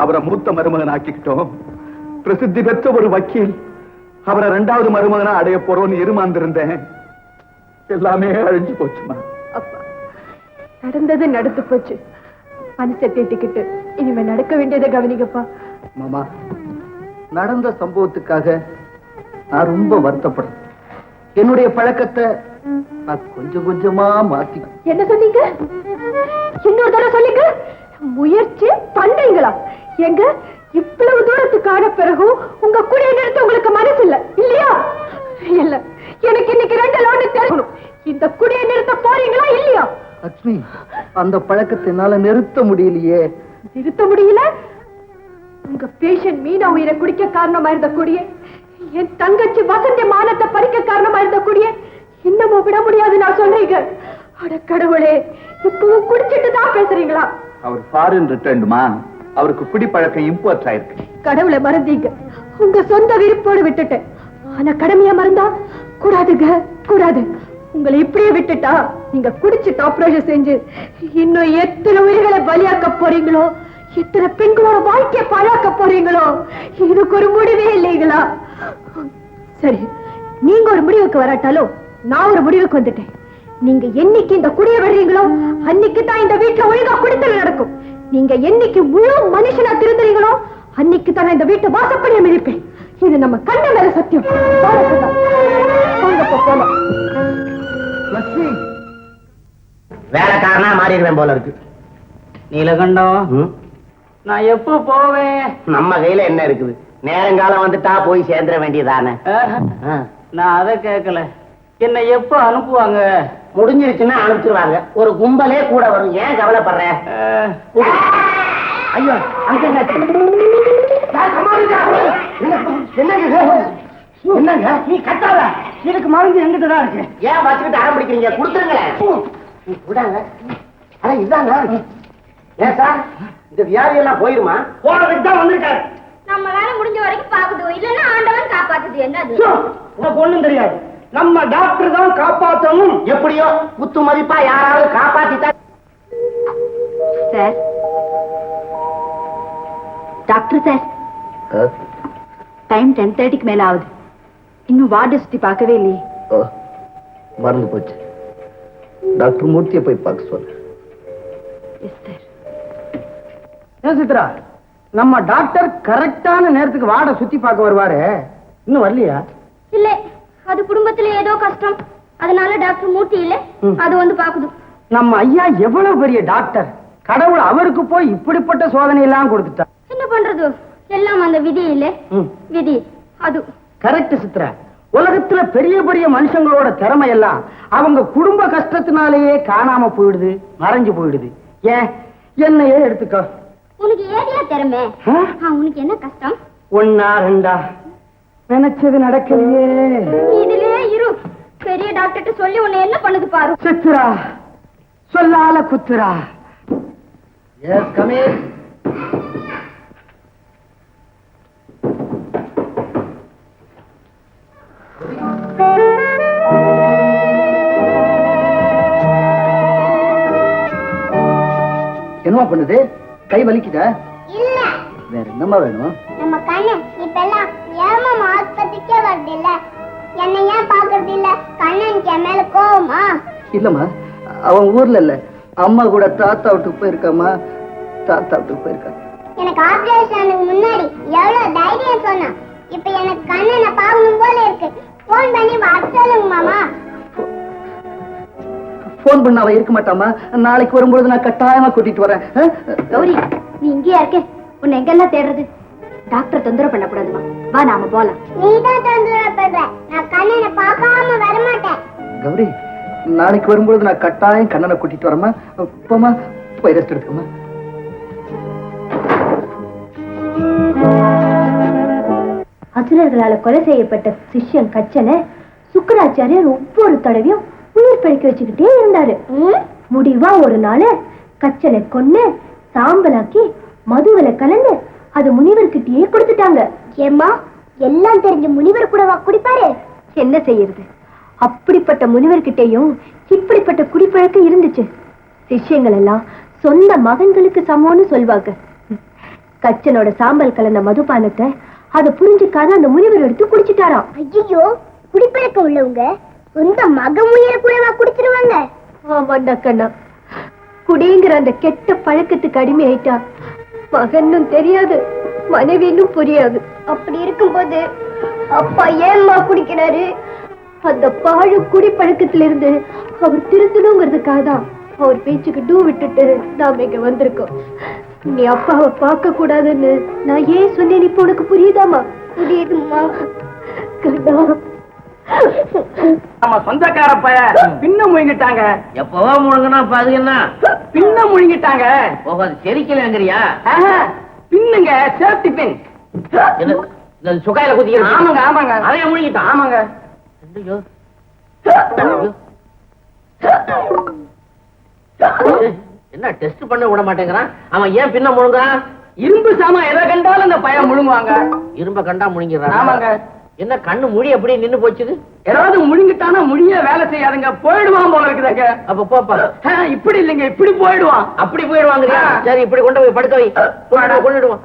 அவரை மூத்த மருமகன் ஆக்கிக்கிட்டோம். பிரசித்தி பெற்ற ஒரு வக்கீல். அவரை 2வது மருமகனா அடைய போறோம்னு எதிர்பார்த்திருந்தேன். எல்லாமே அழிஞ்சு போச்சுமா. அப்பா, நடந்தது நடந்து போச்சு. மனசை தேத்திக்கிட்டு இனிமே நடக்க வேண்டியதை கவனிக்கப்பா. மாமா, நடந்த சம்பவத்துக்காக நான் ரொம்ப வருத்தப்படுறேன். என்னுடைய பழக்கத்தை நான் கொஞ்சம் கொஞ்சமா மாத்தி. என்ன சொன்னீங்க? இன்னொரு தடவை சொல்லிங்க. முயற்சி பண்றீங்களா? எங்க இவ்வளவு தூரத்துக்கு ஆன பிறகும் உங்க குடியை நிறுத்த உங்களுக்கு மனசு இல்ல இல்லையா? இல்ல, எனக்கு இன்னைக்கு 2 லோன் தெரியும். இந்த குடியை நிறுத்த போறீங்களா இல்லையா? லட்சுமி, அந்த பழக்கத்தை என்னால நிறுத்த முடியலையே. நிறுத்த முடியல? உங்க பேஷண்ட் மீனா உயிரை குடிக்க காரணமா இருந்த குடியை, என் தங்கச்சி வசந்தி மானத்தை பறிக்க காரணமா இருந்த குடியை இன்னமும் விட முடியாது நான் சொல்றீங்க. அட கடவுளே, இப்பவும் குடிச்சிட்டு தான் பேசுறீங்களா? அவர் ஃபாரின் ரிட்டர்ன்டுமா, அவருக்கு குடிப்பழக்கம் இம்போர்ட் ஆயிருக்கு. கடவுளை மறந்தீங்க, உங்க சொந்த விருப்போடு விட்டுட்டேன். ஆனா கடமையா மறந்தா கூடாதுங்க, கூடாது. உங்களை இப்படியே விட்டுட்டா நீங்க குடிச்சிட்டு ஆபரேஷன் செஞ்சு இன்னும் எத்தனை உயிர்களை பலியாக்க போறீங்களோ, எத்தனை பெண்களோட வாழ்க்கையை பாழாக்க போறீங்களோ, இதுக்கு ஒரு முடிவே இல்லைங்களா? சரி, நீங்க ஒரு முடிவுக்கு வராட்டாலும் நான் ஒரு முடிவுக்கு வந்துட்டேன். நீங்க என்னைக்கு இந்த குடிய விடுறீங்களோ அன்னைக்கு தான் இந்த வீட்டுல ஒழுங்கா குடித்தல் நடக்கும். நீங்க என்னைக்கு முழு மனுஷனா திருந்துறீங்களோ அன்னைக்கு தான் இந்த வீட்டை வாசப்படியா மிதிப்பேன். இது நம்ம கண்ட மேல சத்தியம். போலாம். லட்சுமி, வேலைக்காரனா மாறிடுவேன் போல இருக்கு. நீலகண்டம், நான் எப்போ போவேன்? நம்ம கையில என்ன இருக்குது? நேரங்காலம் வந்துட்டா போய் சேர்ந்துட வேண்டியதானே. நான் அதை கேட்கல. என்ன எப்போ அனுப்புவாங்க? முடிஞ்சிருச்சுன்னா அனுப்பிச்சிருவாங்க. ஒரு கும்பலே கூட வரும். ஏன் கவலைப்படுற? ஐயோ, அங்க என்னங்க நீ கட்டாத. இதுக்கு மருந்து எங்கிட்ட தான் இருக்கு. ஏன் வச்சுக்கிட்டு ஆரம்பிக்கிறீங்க? கொடுத்துருங்களேன். அட இதாங்க. ஏன் சார், இந்த வியாதி எல்லாம் போயிருமா? போறதுக்கு தான் வந்திருக்காரு. நம்ம வேலை முடிஞ்ச வரைக்கும் பாக்குது, இல்லன்னா ஆண்டவன் காப்பாத்துது. என்னது உனக்கு ஒண்ணும் தெரியாது. நம்ம டாக்டர் தான் காப்பாற்றணும். எப்படியோ குத்து மதிப்பா யாராவது காப்பாத்திட்டா. சார், டாக்டர் சார், டைம் 10:30க்கு மேல ஆகுது. இன்னும் வார்டு சுத்தி பார்க்கவே இல்லையே. மறந்து போச்சு. டாக்டர் மூர்த்தியை போய் பார்க்க சொல்லு. ஏன் சித்ரா, நம்ம டாக்டர் கரெக்டான நேரத்துக்கு வார்டை சுத்தி பார்க்க வருவாரு. இன்னும் வரலையா? இல்ல, அது குடும்பத்துல ஏதோ கஷ்டம், அதனால டாக்டர் மூர்த்தி இல்ல, அது வந்து பாக்குது. நம்ம ஐயா எவ்வளவு பெரிய டாக்டர். கடவுள் அவருக்கு போய் இப்படிப்பட்ட சோதனை எல்லாம் கொடுத்துட்டா. என்ன பண்றது, எல்லாம் அந்த விதி இல்ல. விதி அது கரெக்ட் சித்ரா. உலகத்துல பெரிய பெரிய மனுஷங்களோட திறமை எல்லாம் அவங்க குடும்ப கஷ்டத்தினாலேயே காணாம போயிடுது, மறைஞ்சு போயிடுது. ஏன் என்னையே எடுத்துக்கோ. உனக்கு ஏதியா திறமை? உனக்கு என்ன கஷ்டம்? 1 2 நினைச்சது நடக்கலையே. இதுலயே இரு, பெரிய டாக்டர் சொல்லி உன்னை என்ன பண்ணுது பாரு. சித்ரா சொல்லால குத்துரா. Yes, come in. என்னமா பண்ணுது? கை வலிக்குதா? இல்ல, வேற என்னமா வேணும்? நம்ம கண்ணு இப்பெல்லாம் ஏமா ஆஸ்பத்திரிக்கே வருது இல்ல, என்ன ஏன் பாக்குறது இல்ல? கண்ணனுக்கு என் மேல கோவமா? இல்லம்மா, அவன் ஊர்ல இல்ல, அம்மா கூட தாத்தா வீட்டுக்கு போயிருக்காமா. தாத்தா வீட்டுக்கு போயிருக்கா. எனக்கு ஆபரேஷனுக்கு முன்னாடி எவ்வளவு தைரியம் சொன்னா. இப்ப எனக்கு கண்ணனை பார்க்கணும் போல இருக்கு. போன் பண்ணி வர சொல்லுங்க மாமா. போன் பண்ண அவ இருக்க மாட்டாமா. நாளைக்கு வரும்பொழுது நான் கட்டாயமா கூட்டிட்டு வரேன். கௌரி, நீ இங்கேயா இருக்க? உன்னை எங்கெல்லாம் தேடுறது? டாக்டர் தொந்தரவு பண்ணக்கூடாதுமா. வா, நாம போலாம். நீ தான் தொந்தரவு பண்ற. நான் கண்ணனை பார்க்காம வரமாட்டேன். கௌரி, நாளைக்கு வரும்பொழுது நான் கட்டாயம் கண்ணனை கூட்டிட்டு வரமா. போமா, போய் ரெஸ்ட் எடுத்துக்கமா. அசுரர்களால கொலை செய்யப்பட்ட சிஷ்யன் கச்சனை சுக்கராச்சாரியர் ஒவ்வொரு தடவையும் உயிர் பிழைக்க வச்சுக்கிட்டே இருந்தாரு. முடிவா ஒரு நாள் கச்சனை கொன்னு சாம்பலாக்கி மதுவில கலந்து அது முனிவர்கிட்டயே கொடுத்துட்டாங்க. ஏம்மா, எல்லாம் தெரிஞ்ச முனிவர் கூடவா குடிப்பாரு? என்ன செய்யறது, அப்படிப்பட்ட முனிவர்கிட்டையும் இப்படிப்பட்ட குடிப்பழக்கம் இருந்துச்சு. சிஷ்யங்கள் எல்லாம் சொந்த மகன்களுக்கு சமம்னு சொல்வாங்க. கச்சனோட சாம்பல் கலந்த மதுபானத்தை அதை புரிஞ்சுக்காத அந்த முனிவர் எடுத்து குடிச்சிட்டாராம். ஐயோ, குடிப்பழக்கம் உள்ளவங்க சொந்த மகன் உயிரை கூடவா குடிச்சிருவாங்க? ஆமாண்டா கண்ணா, குடிங்கிற அந்த கெட்ட பழக்கத்துக்கு அடிமை ஆயிட்டா மகனும் தெரியாது, மனைவியும் புரியாது. அப்படி இருக்கும்போது அப்பா ஏம்மா குடிக்கிறாரு? அந்த பாழு குடிப்பழக்கத்திலிருந்து அவர் திருத்தணுங்கிறதுக்காக தான் அவர் பேச்சுக்கு டூ விட்டுட்டு நாம இங்க வந்திருக்கோம். நீ அப்பாவை பார்க்க கூடாதுன்னு நான் ஏன் சொன்னேன் இப்ப உனக்கு புரியுதாமா? புரியுதுமா கண்ணா. நம்ம சொந்தக்கார பைய பின்ன முழுங்கிட்டாங்க. எப்பவோ முழுங்கினா இப்ப அது என்ன? பின்ன முழுங்கிட்டாங்க. செரிக்கலங்கிறியா? பின்னுங்க, சேஃப்டி பின். சுகாயில குத்தி. ஆமாங்க ஆமாங்க, அதைய முழுங்கிட்டான். ஆமாங்க. என்ன டெஸ்ட் பண்ண விட மாட்டேங்கிறான் அவன்? ஏன் பின்ன முழுங்குறான்? இரும்பு சாமா எதை கண்டாலும் இந்த பையன் முழுங்குவாங்க. இரும்ப கண்டா முழுங்கிறான். ஆமாங்க. என்ன கண்ணு முழி அப்படியே நின்னு போச்சுது? ஏதாவது முழுங்கிட்டானா முழிய வேலை செய்யாதுங்க, போயிடுவான் போல இருக்குதாங்க. அப்ப போப்பா. இப்படி இல்லைங்க, இப்படி போயிடுவான். அப்படி போயிடுவாங்க. சரி இப்படி கொண்டு போய் படுக்க வை. கொண்டுடுவான்.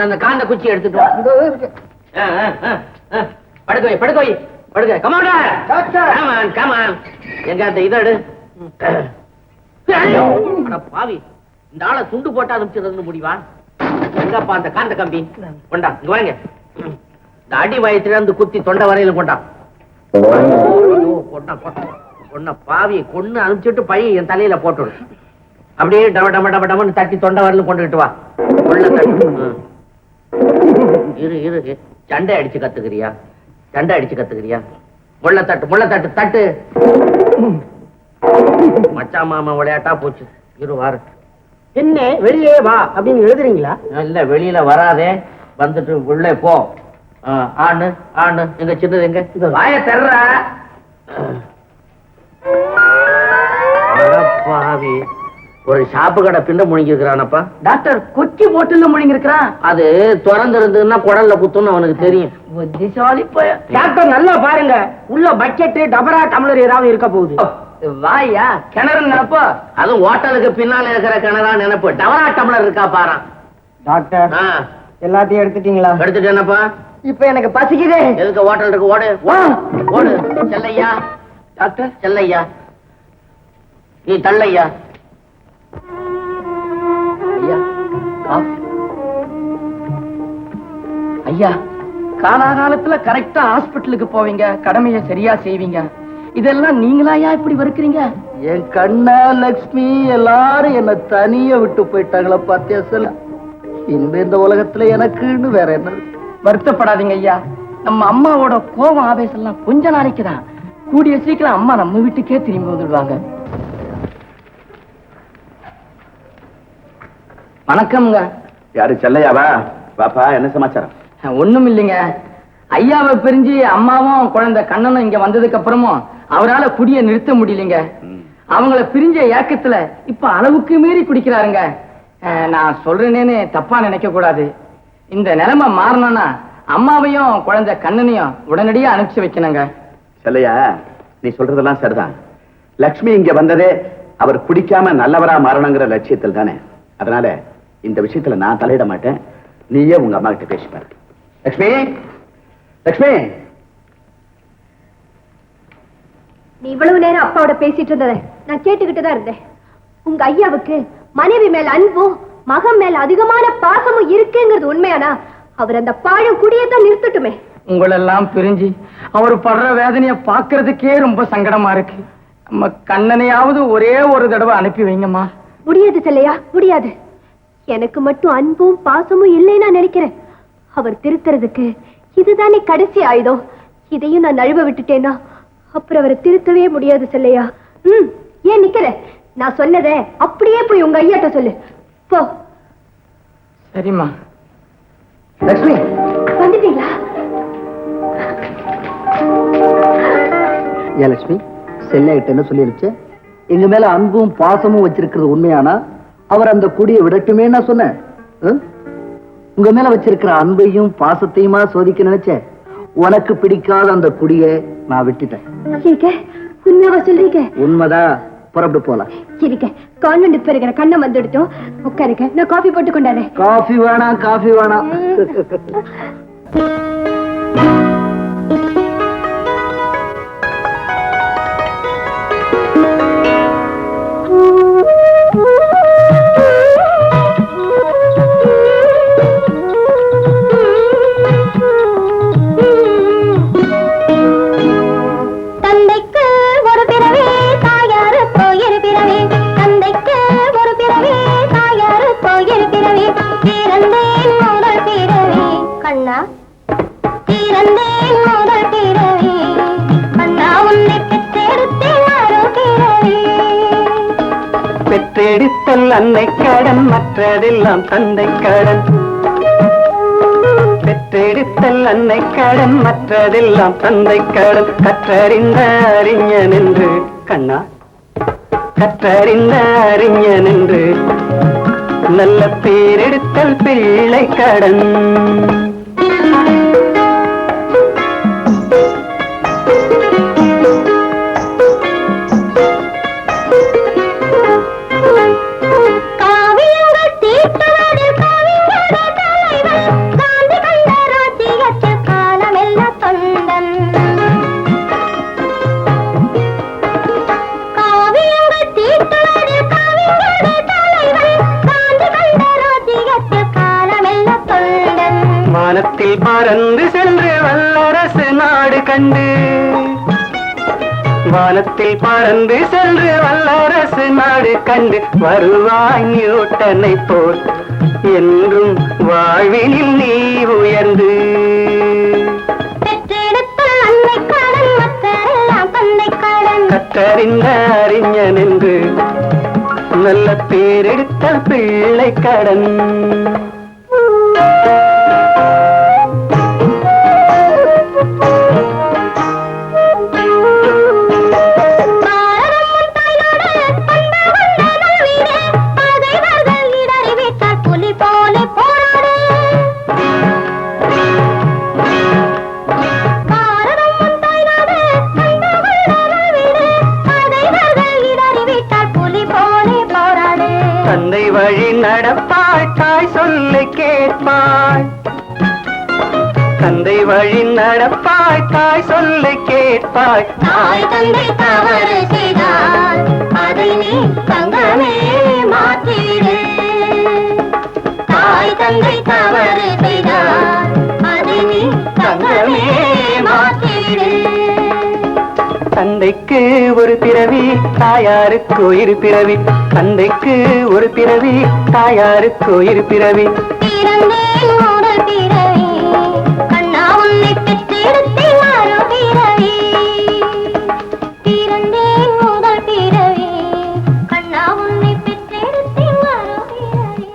அந்த காந்த குச்சி எடுத்துட்டு வா. படுக்க வை படுக்க வை படுக்க. Come on come on. எங்க அந்த இதடு பாவி, இந்த ஆளை துண்டு போட்டா அனுப்பிச்சிருந்து முடிவா? எங்கப்பா அந்த காந்த கம்பி? கொண்டா இங்க வாங்க. இந்த அடி வயத்துல இருந்து குத்தி தொண்டை வரையில கொண்டா. கொன்ன பாவி கொன்னு அனுப்பிச்சுட்டு பையன் என் தலையில போட்டுடு. அப்படியே டம டம டம டமன்னு தட்டி தொண்டை வரையில கொண்டுகிட்டு வா. உள்ள தட்டு. இரு இரு, சண்டை அடிச்சு கத்துக்கிறியா? சண்டை அடிச்சு கத்துக்கிறியா? முள்ள தட்டு முள்ள தட்டு தட்டு. மச்சா மாமா விளையாட்டா போச்சு. இரு வாரு. என்ன வெளியே வா அப்படின்னு எழுதுறீங்களா? இல்ல வெளியில வராதே, வந்துட்டு உள்ளே போ. ஆணு ஆணு. எங்க சின்னது எங்க? வாய தர்ற பாவி. ஒரு ஷாப்பு கடை பின்ன முழுங்கி இருக்கிறானப்பா. டாக்டர் கொக்கி போட்டுல முழுங்கி இருக்கிறான். அது திறந்து இருந்ததுன்னா குடல்ல குத்துன்னு அவனுக்கு தெரியும். புத்திசாலி பையன். டாக்டர் நல்லா பாருங்க, உள்ள பக்கெட் டபரா டம்ளர் ஏதாவது இருக்க போகுது. வாயா கிணறு நினைப்போ. அதுவும் ஹோட்டலுக்கு பின்னால இருக்கிற கிணறா நினைப்பு. டவரா டம்ளர் இருக்கா பாரு. டாக்டர் எல்லாத்தையும் எடுத்துட்டீங்களா? எடுத்துட்டு என்னப்பா? இப்ப எனக்கு பசிக்குதே. எதுக்கு ஹோட்டல் இருக்கு? ஓடு ஓடு. செல்லையா டாக்டர், செல்லையா நீ தள்ளையா. ஐயா ஐயா, காலாகாலத்துல கரெக்டா ஹாஸ்பிட்டலுக்கு போவீங்க, கடமையை சரியா செய்வீங்க. இதெல்லாம் நீங்களாயா இப்படி வெறுக்கிறீங்க? என் கண்ணா லக்ஷ்மி எல்லாரும் என்ன தனியா விட்டு போயிட்டாங்களா பாத்தியா? சொல்ல இனிமே இந்த உலகத்துல எனக்குன்னு வேற என்ன? வருத்தப்படாதீங்க ஐயா, நம்ம அம்மாவோட கோபம் ஆவேசம் எல்லாம் கொஞ்ச நாளைக்கு தான். கூடிய சீக்கிரம் அம்மா நம்ம வீட்டுக்கே திரும்பி வந்துடுவாங்க. வணக்கம்ங்க. யாரு செல்லையாவா? பாப்பா என்ன சமாச்சாரம்? ஒண்ணும் இல்லைங்க, ஐயாவை பிரிஞ்சு அம்மாவும் குழந்தை கண்ணனும் இங்க வந்ததுக்கு அப்புறமும் அவரால குடிய நிறுத்த முடியலைங்க. அவங்கள பிரிஞ்ச ஏக்கத்துல இப்ப அளவுக்கு மீறி குடிக்கிறாருங்க. நான் சொல்றேனேன்னு தப்பா நினைக்க கூடாது. இந்த நிலைமை மாறணும்னா அம்மாவையும் குழந்தை கண்ணனையும் உடனடியா அனுப்பிச்சு வைக்கணுங்க. செல்லையா, நீ சொல்றதெல்லாம் சரிதான். லக்ஷ்மி இங்க வந்ததே அவர் குடிக்காம நல்லவரா மாறணுங்கிற லட்சியத்தில் தானே. அதனால இந்த விஷயத்துல நான் தலையிட மாட்டேன். நீயே உங்க அம்மா கிட்ட பேசிப்பாரு. லக்ஷ்மி லக்ஷ்மி. நீ இவ்வளவு நேரம் அப்பாவோட பேசிட்டு இருந்ததை நான் கேட்டுக்கிட்டு தான் இருந்தேன். உங்க ஐயாவுக்கு மனைவி மேல அன்பும் மகன் மேல அதிகமான பாசமும் இருக்குங்கிறது உண்மையானா அவர் அந்த பாழும் குடியத்தான் நிறுத்தட்டுமே. உங்களெல்லாம் பிரிஞ்சு அவர் படுற வேதனைய பாக்குறதுக்கே ரொம்ப சங்கடமா இருக்கு. நம்ம கண்ணனையாவது ஒரே ஒரு தடவை அனுப்பி வைங்கம்மா. முடியாது செல்லையா, முடியாது. எனக்கு மட்டும் அன்பும் பாசமும் இல்லைன்னா நினைக்கிறேன். அவர் திருத்துறதுக்கு இதுதானே கடைசி ஆயுதம். இதையும் நான் நழுவ விட்டுட்டேன்னா அப்புறம் அவரை திருத்தவே முடியாது செல்லையா. ஏன் நிக்கிற? நான் சொன்னதை அப்படியே போய் உங்க ஐயாட்ட சொல்லு போ. சரிம்மா. லக்ஷ்மி வந்துட்டீங்களா? ஏன் லட்சுமி, செல்லையிட்ட என்ன சொல்லிருச்சு? எங்க மேல அன்பும் பாசமும் வச்சிருக்கிறது உண்மையானா அவர் அந்த குடியை விடட்டுமே நான் சொன்னேன். உங்க மேல வச்சிருக்கிற அன்பையும் பாசத்தையுமா சோதிக்க நினைச்சேன். உனக்கு பிடிக்காத அந்த குடியை நான் விட்டுட்டேன். உண்மையாவா சொல்றீங்க? உண்மைதான். புறப்பட்டு போலாம். இருக்க, கான்வென்ட் பெருகிற கண்ணம் வந்துடுத்தோம். உட்காருங்க, நான் காஃபி போட்டு கொண்டாடுறேன். காஃபி வேணாம், காஃபி வேணாம். கண்ணா பிறந்தேன் முதல் பிறவி கண்ணா உன்னை பெற்றெடுத்தேன் மறு பிறவி பெற்றெடுத்தல் அன்னை கடன் மற்றதெல்லாம் தந்தை கடன் பெற்றெடுத்தல் அன்னை கடன் மற்றதெல்லாம் தந்தை கடன் கற்றறிந்த அறிஞன் என்று கண்ணா கற்றறிந்த அறிஞன் என்று நல்ல பேரெடுத்தல் பிள்ளை கடன் வானத்தில் பறந்து சென்று வல்லரசு நாடு கண்டு வானத்தில் பறந்து சென்று வல்லரசு நாடு கண்டு வருவாய் நியூட்டனை போல் என்றும் வாழ்வினில் நீ உயர்ந்து கற்றறிந்த அறிஞன் என்று நல்ல பேரெடுத்த பிள்ளை கடன் தந்தை வழி நடப்பாய் தாய் சொல்லை கேட்பாய் தந்தை வழி நடப்பாய் தாய் சொல்லை கேட்பாய் தாய் தந்தை தவறு செய்தால் அதை நீ தங்கமே மாற்றிடு தாய் தந்தை தவறு செய்தால் அதை நீ தங்கமே மாற்றிடு தந்தைக்கு ஒரு பிறவி தாயாருக்கு இரு பிறவி தந்தைக்கு ஒரு பிறவி தாயாருக்கு இரு பிறவி பிறந்தேன் முதல் பிறவி கண்ணா உன்னை பெற்றெடுத்தேன் மறு பிறவி பிறந்தேன் முதல் பிறவி கண்ணா உன்னை பெற்றெடுத்தேன் மறு பிறவி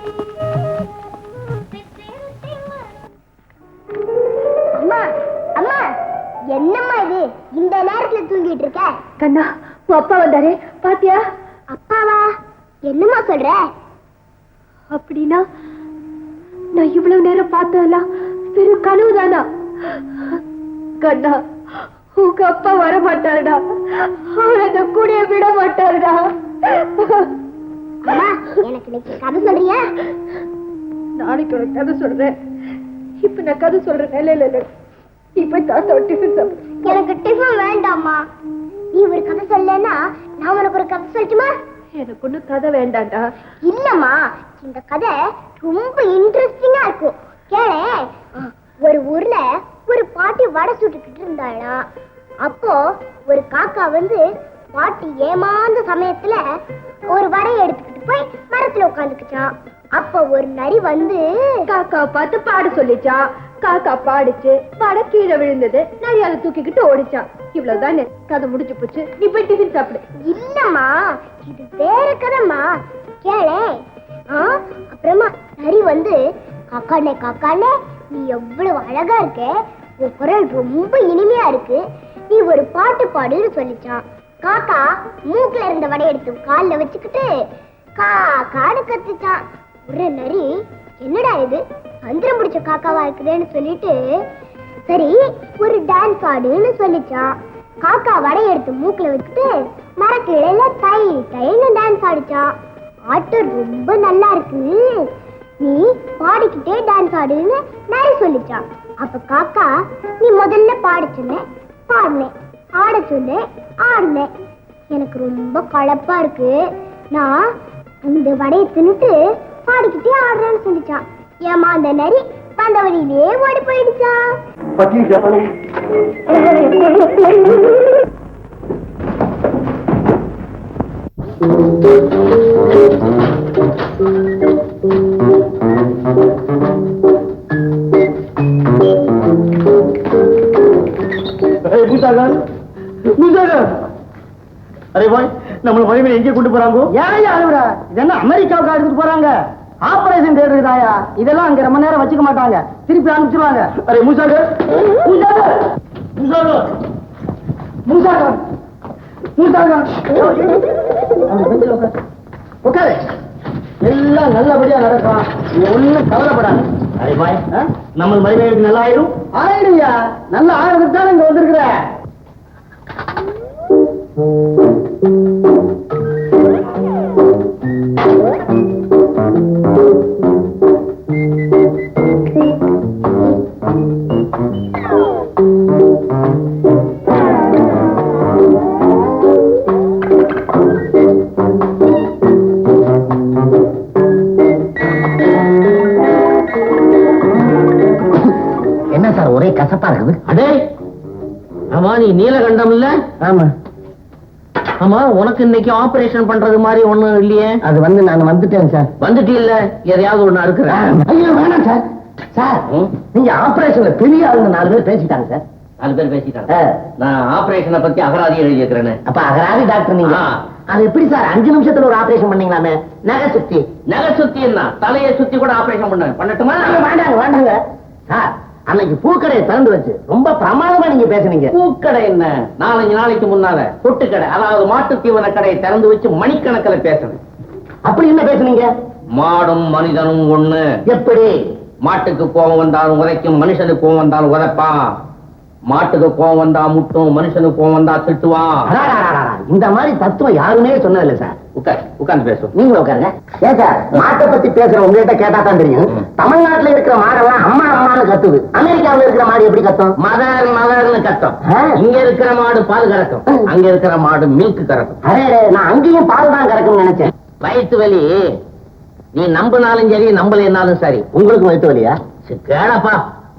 அம்மா அம்மா என்னம்மா இது இந்த நேரத்துல தூங்கிட்டு இருக்க கண்ணா உன் அப்பா வந்தாரே பாத்தியா? அப்பாவா? என்னம்மா சொல்ற? அப்படின்னா நான் இவ்வளவு நேரம் பார்த்ததெல்லாம் பெரும் கனவுதானா? கண்ணா உங்க அப்பா வர மாட்டாருடா, அவர் அந்த கூடைய விட மாட்டாருடா. அம்மா எனக்கு இன்னைக்கு கதை சொல்றியா? நாளைக்கு உனக்கு கதை சொல்றேன். இப்ப நான் கதை சொல்றேன். நிலையில இல்லை, இப்ப தாத்தா டிஃபன் சாப்பிடு. எனக்கு டிஃபன் வேண்டாம்மா. நீ ஒரு கதை சொல்லனா நான் உனக்கு ஒரு கதை சொல்லட்டுமா? எனக்கு ஒண்ணும் கதை வேண்டாம்டா. இல்லம்மா, இந்த கதை ரொம்ப இன்ட்ரெஸ்டிங்கா இருக்கும். கேளே. ஒரு ஊர்ல ஒரு பாட்டி வடை சுட்டுக்கிட்டு இருந்தாளா. அப்போ ஒரு காக்கா வந்து பாட்டி ஏமாந்த சமயத்துல ஒரு வடையை எடுத்துக்கிட்டு போய் மரத்துல உட்காந்துக்குச்சான். அப்ப ஒரு நரி வந்து காக்கா பார்த்து பாட சொல்லிச்சா. காக்கா பாடிச்சு, வடை கீழே விழுந்தது. நரி அதை தூக்கிக்கிட்டு ஓடிச்சான். இவ்வளவுதானே, கதை முடிஞ்சு போச்சு. நீ போய் டிஃபன் சாப்பிடு. இல்லம்மா, இது வேற கதைம்மா. கேளே. அப்புறமா நரி வந்து காக்கானே காக்கானே, நீ எவ்வளவு அழகா இருக்க, உன் குரல் ரொம்ப இனிமையா இருக்கு, நீ ஒரு பாட்டு பாடுன்னு சொல்லிச்சான். காக்கா மூக்குல இருந்த வடை எடுத்து கால்ல வச்சுக்கிட்டு காக்கான்னு கத்துச்சான். ஒரு நரி என்னடா இது சந்திரம் முடிச்ச காக்காவா இருக்குதுன்னு சொல்லிட்டு சரி ஒரு டான்ஸ் ஆடுன்னு சொல்லிச்சான். காக்கா வடை எடுத்து மூக்குல வச்சுட்டு மரக்கிளையில தை தைன்னு டான்ஸ் ஆடிச்சான். ஆட்டம் ரொம்ப நல்லா இருக்கு, நீ பாடிக்கிட்டே டான்ஸ் ஆடுன்னு நரி சொல்லிச்சான். அப்ப காக்கா நீ முதல்ல பாட சொன்ன, பாடினேன், ஆட சொன்ன, ஆடினேன். எனக்கு ரொம்ப களைப்பா இருக்கு, நான் இந்த வடையை தின்னுட்டு பாடிக்கிட்டே ஆடுறேன்னு சொல்லிச்சான். ஏமா அந்த நரி வந்த வழியிலே ஓடி போயிடுச்சான். அரே பாய் நம்ம மனைவி எங்கே கொண்டு போறாங்க? ஏன் அழுவுற? இது என்ன அமெரிக்காவுக்கு எடுத்துட்டு போறாங்க? ஆபரேஷன் தேடுறாயா? இதெல்லாம் அங்க ரொம்ப நேரம் வச்சுக்க மாட்டாங்க, திருப்பி அனுப்பிச்சிருவாங்க. அரே மூசாகர், மூசாகர், மூசாகர், மூசாகர், மூசாகர், உட்காரு. எல்லாம் நல்லபடியா நடக்கும், நீ ஒண்ணும் கவலைப்படாது. அரே பாய் நம்ம மனைவிக்கு நல்லா ஆயிடும். ஆயிடுயா, நல்லா ஆகிறதுக்கு தான் இங்க வந்திருக்கிற. என்ன சார் ஒரே கசப்பா இருக்குது? அடே ஆமா, நீ நீலகண்டம் இல்ல? ஆமா. ஆமா, உனக்கு இன்னைக்கு ஆபரேஷன் பண்றது மாதிரி ஒண்ணும் இல்லையே? அது நான் வந்துட்டேன் சார். வந்துட்டு இல்ல, எதையாவது ஒண்ணு அறுக்குற? ஐயோ வேணாம் சார். சார் நீங்க ஆபரேஷன்ல பெரிய ஆளுங்க 4 பேர் பேசிட்டாங்க சார். 4 பேர் பேசிட்டாங்க. நான் ஆபரேஷனை பத்தி அகராதி எழுதி இருக்கிறேன்னு. அப்ப அகராதி டாக்டர் நீங்க? அது எப்படி சார் 5 நிமிஷத்துல ஒரு ஆபரேஷன் பண்ணீங்களாமே? நகை சுத்தி என்ன தலையை சுத்தி கூட ஆபரேஷன் பண்ணட்டுமா? வேண்டாங்க வேண்டாங்க சார். அன்னைக்கு பூக்கடையை திறந்து வச்சு ரொம்ப பிரமாதமா நீங்க பேசுனீங்க. பூக்கடை என்ன, 4-5 நாளைக்கு முன்னால பொட்டுக்கடை, அதாவது மாட்டு தீவன கடையை திறந்து வச்சு மணிக்கணக்கில் பேசணும். அப்படி என்ன பேசுனீங்க? மாடும் மனிதனும் ஒண்ணு. எப்படி? மாட்டுக்கு கோபம் வந்தாலும் உதைக்கும், மனுஷனுக்கு கோபம் வந்தாலும் உதைப்பான். மாட்டுக்கு கோபம் வந்தா முட்டும், மனுஷனுக்கு கோபம் வந்தா திட்டுவான். இந்த மாதிரி தத்துவம் யாருமே சொன்னதில்லை சார். உட்கார்ந்து பேசும். நீங்க உட்காருங்க. ஏன் சார் மாட்டை பத்தி பேசுற உங்ககிட்ட கேட்டா தான் தெரியும். தமிழ்நாட்டுல இருக்கிற மாடெல்லாம் அம்மா அம்மான்னு கத்துது. அமெரிக்காவில் இருக்கிற மாடு எப்படி கத்தும்? மதர் மதர்னு கத்தும். இங்க இருக்கிற மாடு பால் கறக்கும், அங்க இருக்கிற மாடு மில்க் கறக்கும். அரே நான் அங்கேயும் பால் தான் கறக்கும்னு நினைச்சேன். வயிற்று வலி நீ நம்பினாலும் சரி நம்பலைனாலும் சரி. உங்களுக்கு வயிற்று வலியா? கேளப்பா,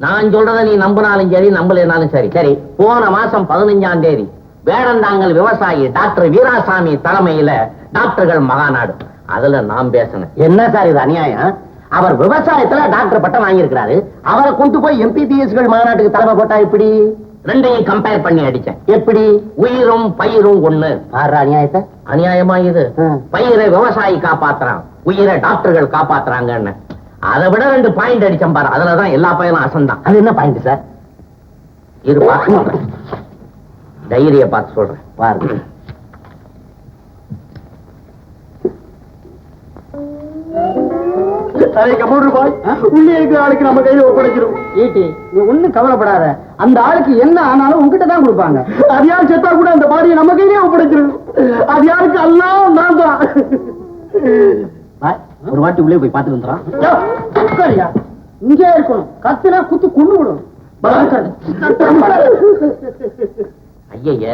நான் சொல்றத நீ நம்பினாலும் சரி நம்பலைனாலும் சரி. சரி, போன மாசம் 15ஆம் தேதி வேடந்தாங்கல் விவசாயி டாக்டர் வீராசாமி தலைமையில டாக்டர்கள் மகாநாடு. அதுல நான் பேசினேன். என்ன சார் இது அநியாயம்? அவர் விவசாயத்துல டாக்டர் பட்டம் வாங்கியிருக்கிறாரு, அவரை கொண்டு போய் எம்பிபிஎஸ்கள் மாநாட்டுக்கு தலைமை போட்டா எப்படி? ரெண்டையும் கம்பேர் பண்ணி அடிச்சேன். எப்படி? உயிரும் பயிரும் ஒண்ணு. அநியாயத்தை அநியாயமா இது? பயிரை விவசாயி காப்பாத்துறான், உயிரை டாக்டர்கள் காப்பாத்துறாங்கன்னு. அதை விட 2 பாயிண்ட் அடிச்சேன் பாரு, அதுலதான் எல்லா பயிலும் அசந்தான். அது என்ன பாயிண்ட் சார்? இரு பார்த்து தைரிய பார்த்து சொல்றேன் பாரு. உள்ளே இருக்கிற ஆளுக்கு நம்ம கையில ஒப்படைச்சிரும். ஈட்டி நீ ஒண்ணும் கவலைப்படாத, அந்த ஆளுக்கு என்ன ஆனாலும் உங்ககிட்ட தான் கொடுப்பாங்க. அது யாரு செத்தா கூட அந்த பாடியை நம்ம கையிலே ஒப்படைச்சிரும். அது யாருக்கு எல்லாம் நான் தான். ஒரு வாட்டி உள்ளே போய் பார்த்துட்டு வந்துடுறான். இங்கே இருக்கணும், கத்துனா குத்து கொண்டு விடும். ஐய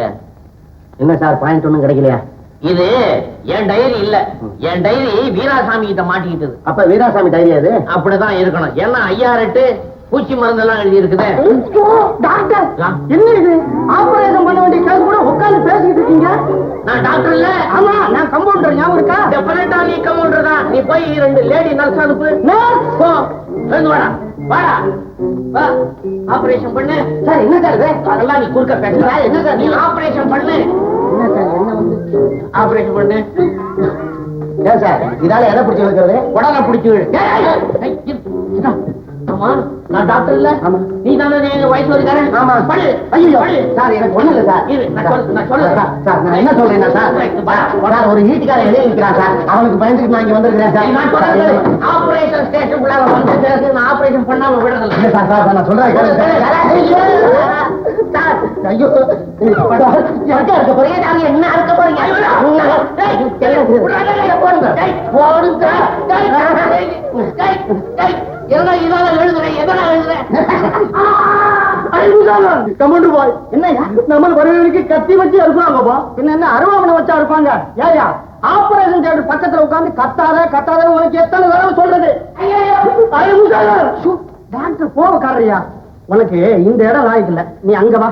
என்ன சார் பாயிண்ட் ஒண்ணும் கிடைக்கலையா? இது என் டைரி இல்ல, என் டைரி வீராசாமி கிட்ட மாட்டிக்கிட்டது. அப்ப வீராசாமி டைரி அது அப்படிதான் இருக்கணும். ஏன்னா 5008 பூச்சி மருந்தெல்லாம் எழுதி இருக்குது. டாக்டர் என்ன இது? ஆபரேஷன் பண்ண வேண்டிய கேஸ் கூட உட்கார்ந்து பேசிட்டு இருக்கீங்க. நான் டாக்டர் இல்ல. ஆமா நான் கம்பவுண்டர். ஞாபகம் இருக்கா? டெஃபினட்டா நீ கம்பவுண்டர் தான். நீ போய் 2 லேடி நர்ஸ் அனுப்பு. போ, எழுந்து வாடா வாடா. வா, ஆபரேஷன் பண்ணு. சார் என்ன சார் இது? அதெல்லாம் நீ குறுக்க பேசுற. என்ன சார் நீ ஆபரேஷன் பண்ணு. என்ன சார் என்ன வந்து ஆபரேஷன் பண்ணு. ஏன் சார் இதால எதை பிடிச்சி வைக்கிறது? உடனே பிடிச்சு விடு. ஆமா நான் டாக்டர் இல்ல. ஆமா. நீ தானே எங்க வயசு வரைக்காரன். ஆமா. படு. ஐயோ படு. சார் எனக்கு ஒண்ணு இல்ல சார். இரு, நான் சொல்றேன். சார் நான் என்ன சொல்றேன்னா சார் ஒரு வீட்டுக்காரன் எழுதி நிற்கிறான் சார், அவனுக்கு பயந்துட்டு நான் இங்க வந்திருக்கிறேன் சார். நான் சொல்றது ஆபரேஷன் ஸ்டேஷனுக்குள்ள வந்து பிறகு நான் ஆபரேஷன் பண்ணாம விடுறதில்ல. இல்ல சார் சார் நான் சொல்றேன் கேளுங்க சார். ஐயோ எங்க இருக்க போறீங்க? நாங்க என்ன இருக்க போறீங்க? கமாண்டர் பாய் என்னையா நம்ம வரவேற்கு கத்தி வச்சு அறுப்பாங்கப்பா. என்ன அருவாமனை வச்சா இருப்பாங்க? ஏயா ஆபரேஷன் தியேட்டர் பக்கத்துல உட்கார்ந்து கத்தாத உனக்கு எத்தனை தடவை சொல்றது? டாக்டர் போவக்காரரியா, உனக்கு இந்த இடம் லாய்க்கு இல்ல, நீ அங்க வா.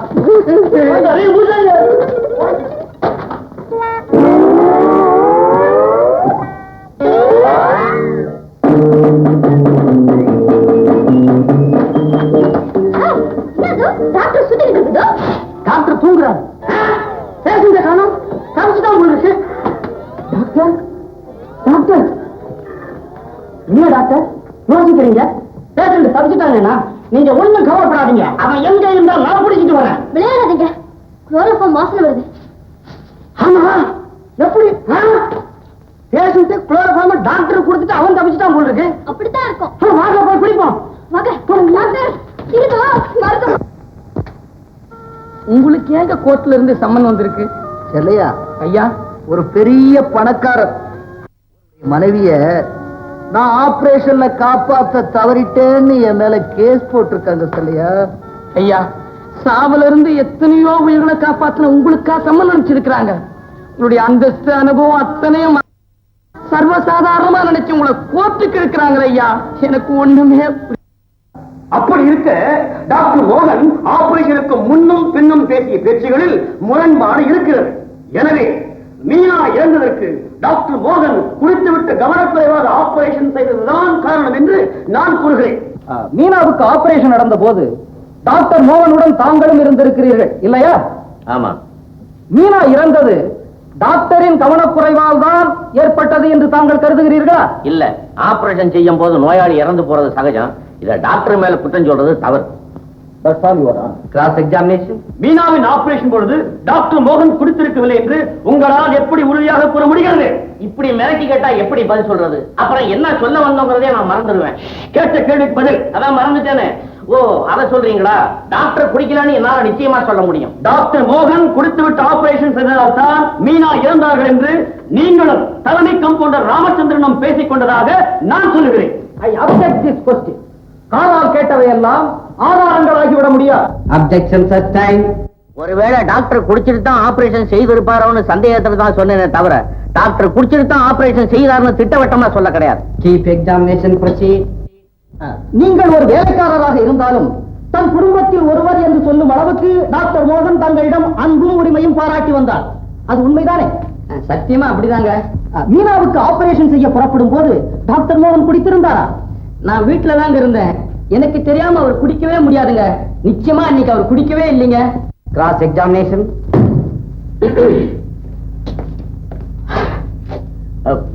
டாக்டர் தூங்குறாரு. பேசுங்க காணும், கமிச்சுதான் டாக்டர் டாக்டர் என்ன டாக்டர் யோசிக்கிறீங்க? பேஷண்ட் தப்பிச்சுட்டாங்கன்னா நீங்க ஒண்ணும் கவலைப்படாதீங்க. அவன் எங்க இருந்தா நான் பிடிச்சிட்டு வரேன். விளையாடாதீங்க, குளோரோஃபார்ம் வாசனை வருது. ஆமா, எப்படி பேஷண்ட் குளோரோஃபார்ம் டாக்டர் கொடுத்துட்டு அவன் தப்பிச்சுட்டான் போல இருக்கு. அப்படித்தான் இருக்கும். வாங்க போய் பிடிப்போம். வாங்க டாக்டர். இருக்கா மருத்துவ உங்களுக்கு ஏங்க கோர்ட்ல இருந்து சம்மன் வந்திருக்கு? இல்லையா ஐயா, ஒரு பெரிய பணக்காரர் மனைவிய நான் ஆபரேஷன்ல காப்பாத்த தவறிட்டேன்னு என் மேல கேஸ் போட்டிருக்காங்க சொல்லியா. ஐயா, சாவுல இருந்து எத்தனையோ உயிர்களை காப்பாத்தின உங்களுக்கா சம்மன் நினைச்சிருக்கிறாங்க. உங்களுடைய அந்தஸ்து அனுபவம் அத்தனையும் சர்வசாதாரணமா நினைச்சு உங்களை கோர்ட்டுக்கு இருக்கிறாங்க. ஐயா, எனக்கு ஒண்ணுமே அப்படி இருக்க டாக்டர் மோகன் ஆபரேஷனுக்கு முன்னும் பின்னும் பேசிய பேச்சுகளில் முரண்பாடு இருக்கிறது. எனவே மீனா இறந்ததற்கு டாக்டர் மோகன் குடித்துவிட்டு கவனக்குறைவாக ஆபரேஷன் செய்ததுதான் காரணம் என்று நான் கூறுகிறேன். மீனாவுக்கு ஆபரேஷன் நடந்த போது டாக்டர் மோகனுடன் தாங்களும் இருந்திருக்கிறீர்கள் இல்லையா? ஆமா. மீனா இறந்தது டாக்டரின் கவனக்குறைவால் தான் ஏற்பட்டது என்று தாங்கள் கருதுகிறீர்களா? இல்ல, ஆபரேஷன் செய்யும் போது நோயாளி இறந்து போறது சகஜம். இத டாக்டர் மேல குற்றம் சொல்றது தவறு. Cross examination. மீனாவின் ஆபரேஷன் பொழுது டாக்டர் மோகன் குடித்திருக்கவில்லை என்று உங்களால் எப்படி உறுதியாக கூற முடிகிறது? இப்படி மிரட்டி கேட்டா எப்படி பதில் சொல்றது? அப்புறம் என்ன சொல்ல வந்தோங்கிறதே நான் மறந்துடுவேன். கேட்ட கேள்விக்கு பதில் அதான் மறந்துட்டேனே. ஓ, அத சொல்றீங்களா? டாக்டர் குடிக்கலன்னு என்னால நிச்சயமா சொல்ல முடியும். டாக்டர் மோகன் குடித்துவிட்டு ஆபரேஷன் செய்ததால் தான் மீனா இறந்தார்கள் என்று நீங்களும் தலைமை கம்பவுண்டர் ராமச்சந்திரனும் பேசிக் கொண்டதாக நான் சொல்லுகிறேன். I object this question. காலால் கேட்டவையெல்லாம் ஆதாரங்கள் ஆகிவிட முடியாது. Objection sustain. ஒருவேளை டாக்டர் குடிச்சிட்டு தான் ஆபரேஷன் செய்திருப்பாரோன்னு சந்தேகத்துல தான் சொன்னேனே தவிர டாக்டர் குடிச்சிட்டு தான் ஆபரேஷன் செய்தார்னு திட்டவட்டமா சொல்ல கிடையாது. Keep examination proceed. நீங்கள் ஒரு வேலைக்காரராக இருந்தாலும் தன் குடும்பத்தில் ஒருவர் என்று சொல்லும் அளவுக்கு டாக்டர் மோகன் தங்களிடம் அன்பும் உரிமையும் பாராட்டி வந்தார். அது உண்மைதானே? சத்தியமா அப்படிதாங்க. மீனாவுக்கு ஆபரேஷன் செய்ய புறப்படும் போது டாக்டர் மோகன் குடித்திருந்தாரா? நான் வீட்டுல தாங்க இருந்தேன். எனக்கு தெரியாம அவர் குடிக்கவே முடியாதுங்க. நிச்சயமா இன்னைக்கு அவர் குடிக்கவே இல்லைங்க. Cross examination.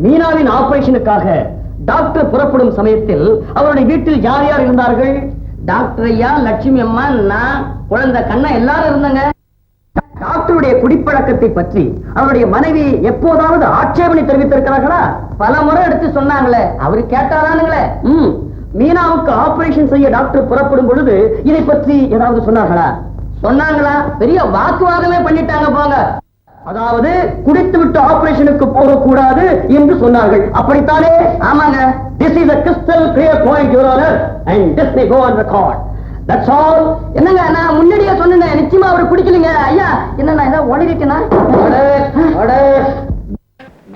மீனாவின் ஆபரேஷனுக்காக டாக்டர் புறப்படும் சமயத்தில் அவருடைய வீட்டில் யார் யார் இருந்தார்கள்? டாக்டர் ஐயா, லட்சுமி அம்மா, நான், குழந்தை கண்ணா எல்லாரும் இருந்தாங்க. டாக்டருடைய குடிப்பழக்கத்தை பற்றி அவருடைய மனைவி எப்போதாவது ஆட்சேபனை தெரிவித்திருக்கிறார்களா? பல முறை எடுத்து சொன்னாங்களே, அவரு கேட்டாரானுங்களே. மீனாவுக்கு ஆபரேஷன் செய்ய டாக்டர் புறப்படும் பொழுது இதை பற்றி ஏதாவது சொன்னார்களா? சொன்னாங்களா? பெரிய வாக்குவாதமே பண்ணிட்டாங்க போங்க. அதாவது குடித்து விட்டு ஆபரேஷனுக்கு போகக்கூடாது என்று சொன்னார்கள். அப்படித்தானே? ஆமாங்க. This is a crystal clear point, Your Honor, and this may go on record. That's all. என்னங்க, நான் முன்னாடியே சொன்னேன், நிச்சயமா அவர் குடிக்கலங்க. ஐயா, என்ன நான் ஏதாவது உளறிட்டேனா?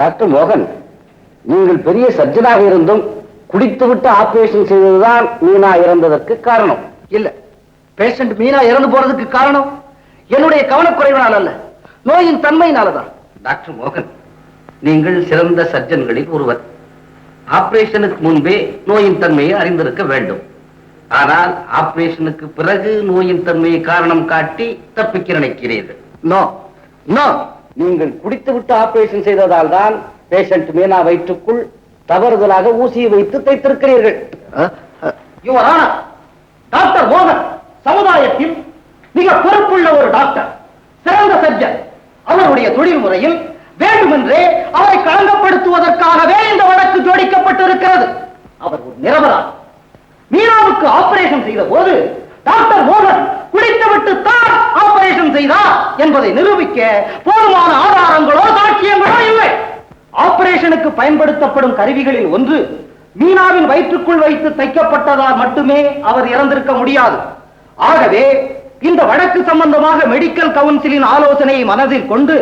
டாக்டர் மோகன், நீங்கள் பெரிய சர்ஜனாக இருந்தும் குடித்துவிட்டு ஆபரேஷன் செய்ததுதான் மீனா இறந்ததற்கு காரணம். இல்ல, பேஷண்ட் மீனா இறந்து போறதுக்கு காரணம் என்னுடைய கவனக்குறைவினால் அல்ல, நோயின் தன்மையினாலதான். டாக்டர் மோகன், நீங்கள் சிறந்த சர்ஜன்களில் ஒருவர். ஆபரேஷனுக்கு முன்பே நோயின் தன்மையை அறிந்திருக்க வேண்டும். ஆனால் ஆபரேஷனுக்கு பிறகு நோயின் தன்மையை காரணம் காட்டி தப்பிக்க நினைக்கிறீர்கள். நோ நோ, நீங்கள் குடித்துவிட்டு ஆபரேஷன் செய்ததால் தான் பேஷண்ட் மீனா வயிற்றுக்குள் தவறுதலாக ஊசியை வைத்து தைத்திருக்கிறீர்கள். யுவர் ஆனர், டாக்டர் மோகன் சமுதாயத்தில் மிக பொறுப்புள்ள ஒரு டாக்டர், சிறந்த சர்ஜன். அவருடைய தொழில் முறையில் வேண்டுமென்றே அவரை களங்கப்படுத்துவதற்காகவே இந்த வழக்கு ஜோடிக்கப்பட்டிருக்கிறது. அவர் ஒரு நிரபராதி. மீனாவுக்கு ஆபரேஷன் செய்த போது டாக்டர் மோகன் குடித்துவிட்டு தான் ஆபரேஷன் செய்தார் என்பதை நிரூபிக்க போதுமான ஆதாரங்களோ சாட்சியங்களோ இல்லை. ஆபரேஷனுக்கு பயன்படுத்தப்படும் கருவிகளில் ஒன்று மீனாவின் வயிற்றுக்குள் வைத்து தைக்கப்பட்டதால் மட்டுமே அவர் இறந்திருக்க முடியாது. ஆகவே இந்த வழக்கு சம்பந்தமாக மெடிக்கல் கவுன்சிலின் ஆலோசனையை மனதில் கொண்டு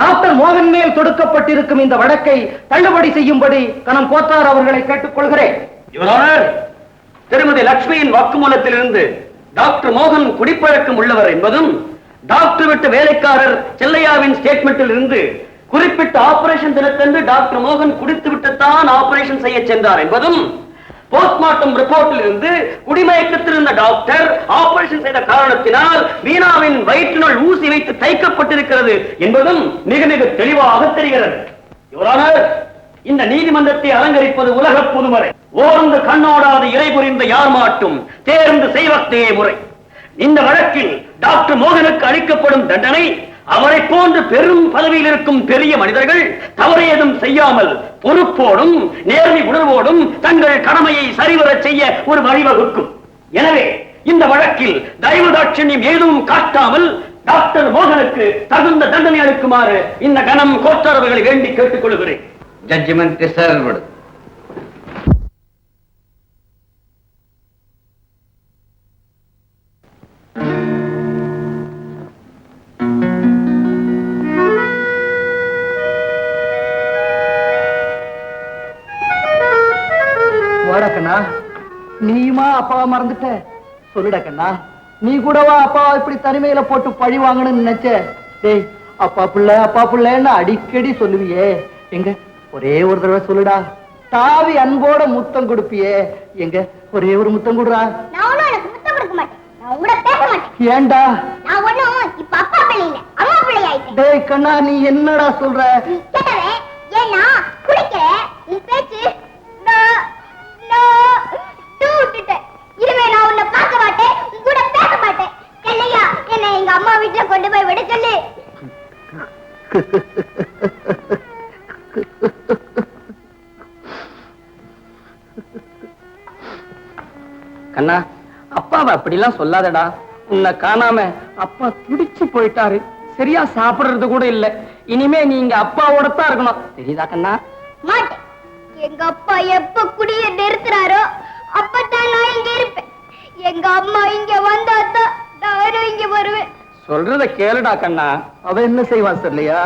டாக்டர் மோகன் மேல் தொடுக்கப்பட்டிருக்கும் இந்த வழக்கை தள்ளுபடி செய்யும்படி கணம் கோத்தார் அவர்களை கேட்டுக்கொள்கிறேன். திருமதி லட்சுமியின் வாக்குமூலத்திலிருந்து டாக்டர் மோகன் குடிப்பழக்கம் உள்ளவர் என்பதும், டாக்டர் விட்டு வேலைக்காரர் செல்லையாவின் ஸ்டேட்மெண்டில் இருந்து குறிப்பிட்ட ஆபரேஷன் தினத்தன்று டாக்டர் மோகன் குடித்து விட்டுத்தான் ஆபரேஷன் செய்ய சென்றார் என்பதும், போஸ்ட்மார்ட்டம் ரிப்போர்ட்டில் இருந்து குடிமயக்கத்தில் இருந்த டாக்டர் ஆபரேஷன் செய்த காரணத்தினால் மீனாவின் வயிற்றினுள் ஊசி வைத்து தைக்கப்பட்டிருக்கிறது என்பதும் மிக மிக தெளிவாக தெரிகிறது. இந்த நீதிமன்றத்தை அலங்கரிப்பது உலக பொதுமறை. ஓர்ந்து கண்ணோடாது இறை புரிந்த யார் மாட்டும் தேர்ந்து செய்வதே முறை. இந்த வழக்கில் டாக்டர் மோகனுக்கு அளிக்கப்படும் தண்டனை அவரை போன்று பெரும் பதவியில் இருக்கும் பெரிய மனிதர்கள் தவறேதும் செய்யாமல் பொறுப்போடும் நேர்மை உணர்வோடும் தங்கள் கடமையை சரிவர செய்ய ஒரு வழிவகுக்கும். எனவே இந்த வழக்கில் தயவு தாட்சண்யம் ஏதும் காட்டாமல் டாக்டர் மோகனுக்கு தகுந்த தண்டனை அளிக்குமாறு இந்த கனம் கோட்டரவுகளை வேண்டி கேட்டுக் கொள்கிறேன். Judgement reserved. கண்ணா, நீயுமா அப்பாவை மறந்துட்ட? சொல்லுடா கண்ணா, நீ கூடவா அப்பாவை இப்படி தனிமையில போட்டு பழி வாங்கணும்னு நினைச்ச? டேய், அப்பா பிள்ளை அடிக்கடி சொல்லுவியே, எங்க ஒரே ஒரு தடவை சொல்லுடா. தாவி அன்போட முத்தம் கொடுப்பியே, எங்க ஒரே ஒரு முத்தம் கொடுறா. ஏண்டா? டேய் கண்ணா, நீ என்னடா சொல்ற? இனிமே நான் உன்னை பார்க்க மாட்டேன், உன் கூட பேச மாட்டேன். இல்லையா என்ன எங்க அம்மா வீட்டுல கொண்டு போய் விட சொல்லு. கண்ணா, அப்பாவை அப்படிலாம் சொல்லாதடா. உன்னை காணாம அப்பா துடிச்சு போயிட்டாரு. சரியா சாப்பிடுறது கூட இல்ல. இனிமே நீங்க அப்பாவோட தான் இருக்கணும், தெரியுதா கண்ணா? மாட்டேன். எங்க அப்பா எப்ப குடிய நிறுத்துறாரோ அப்பதான் நான் இங்க இருப்பேன். எங்க அம்மா இங்க வந்தாதான் நானும் இங்க வருவேன். சொல்றத கேளுடா கண்ணா. அவன் என்ன செய்வான் சொல்லையா?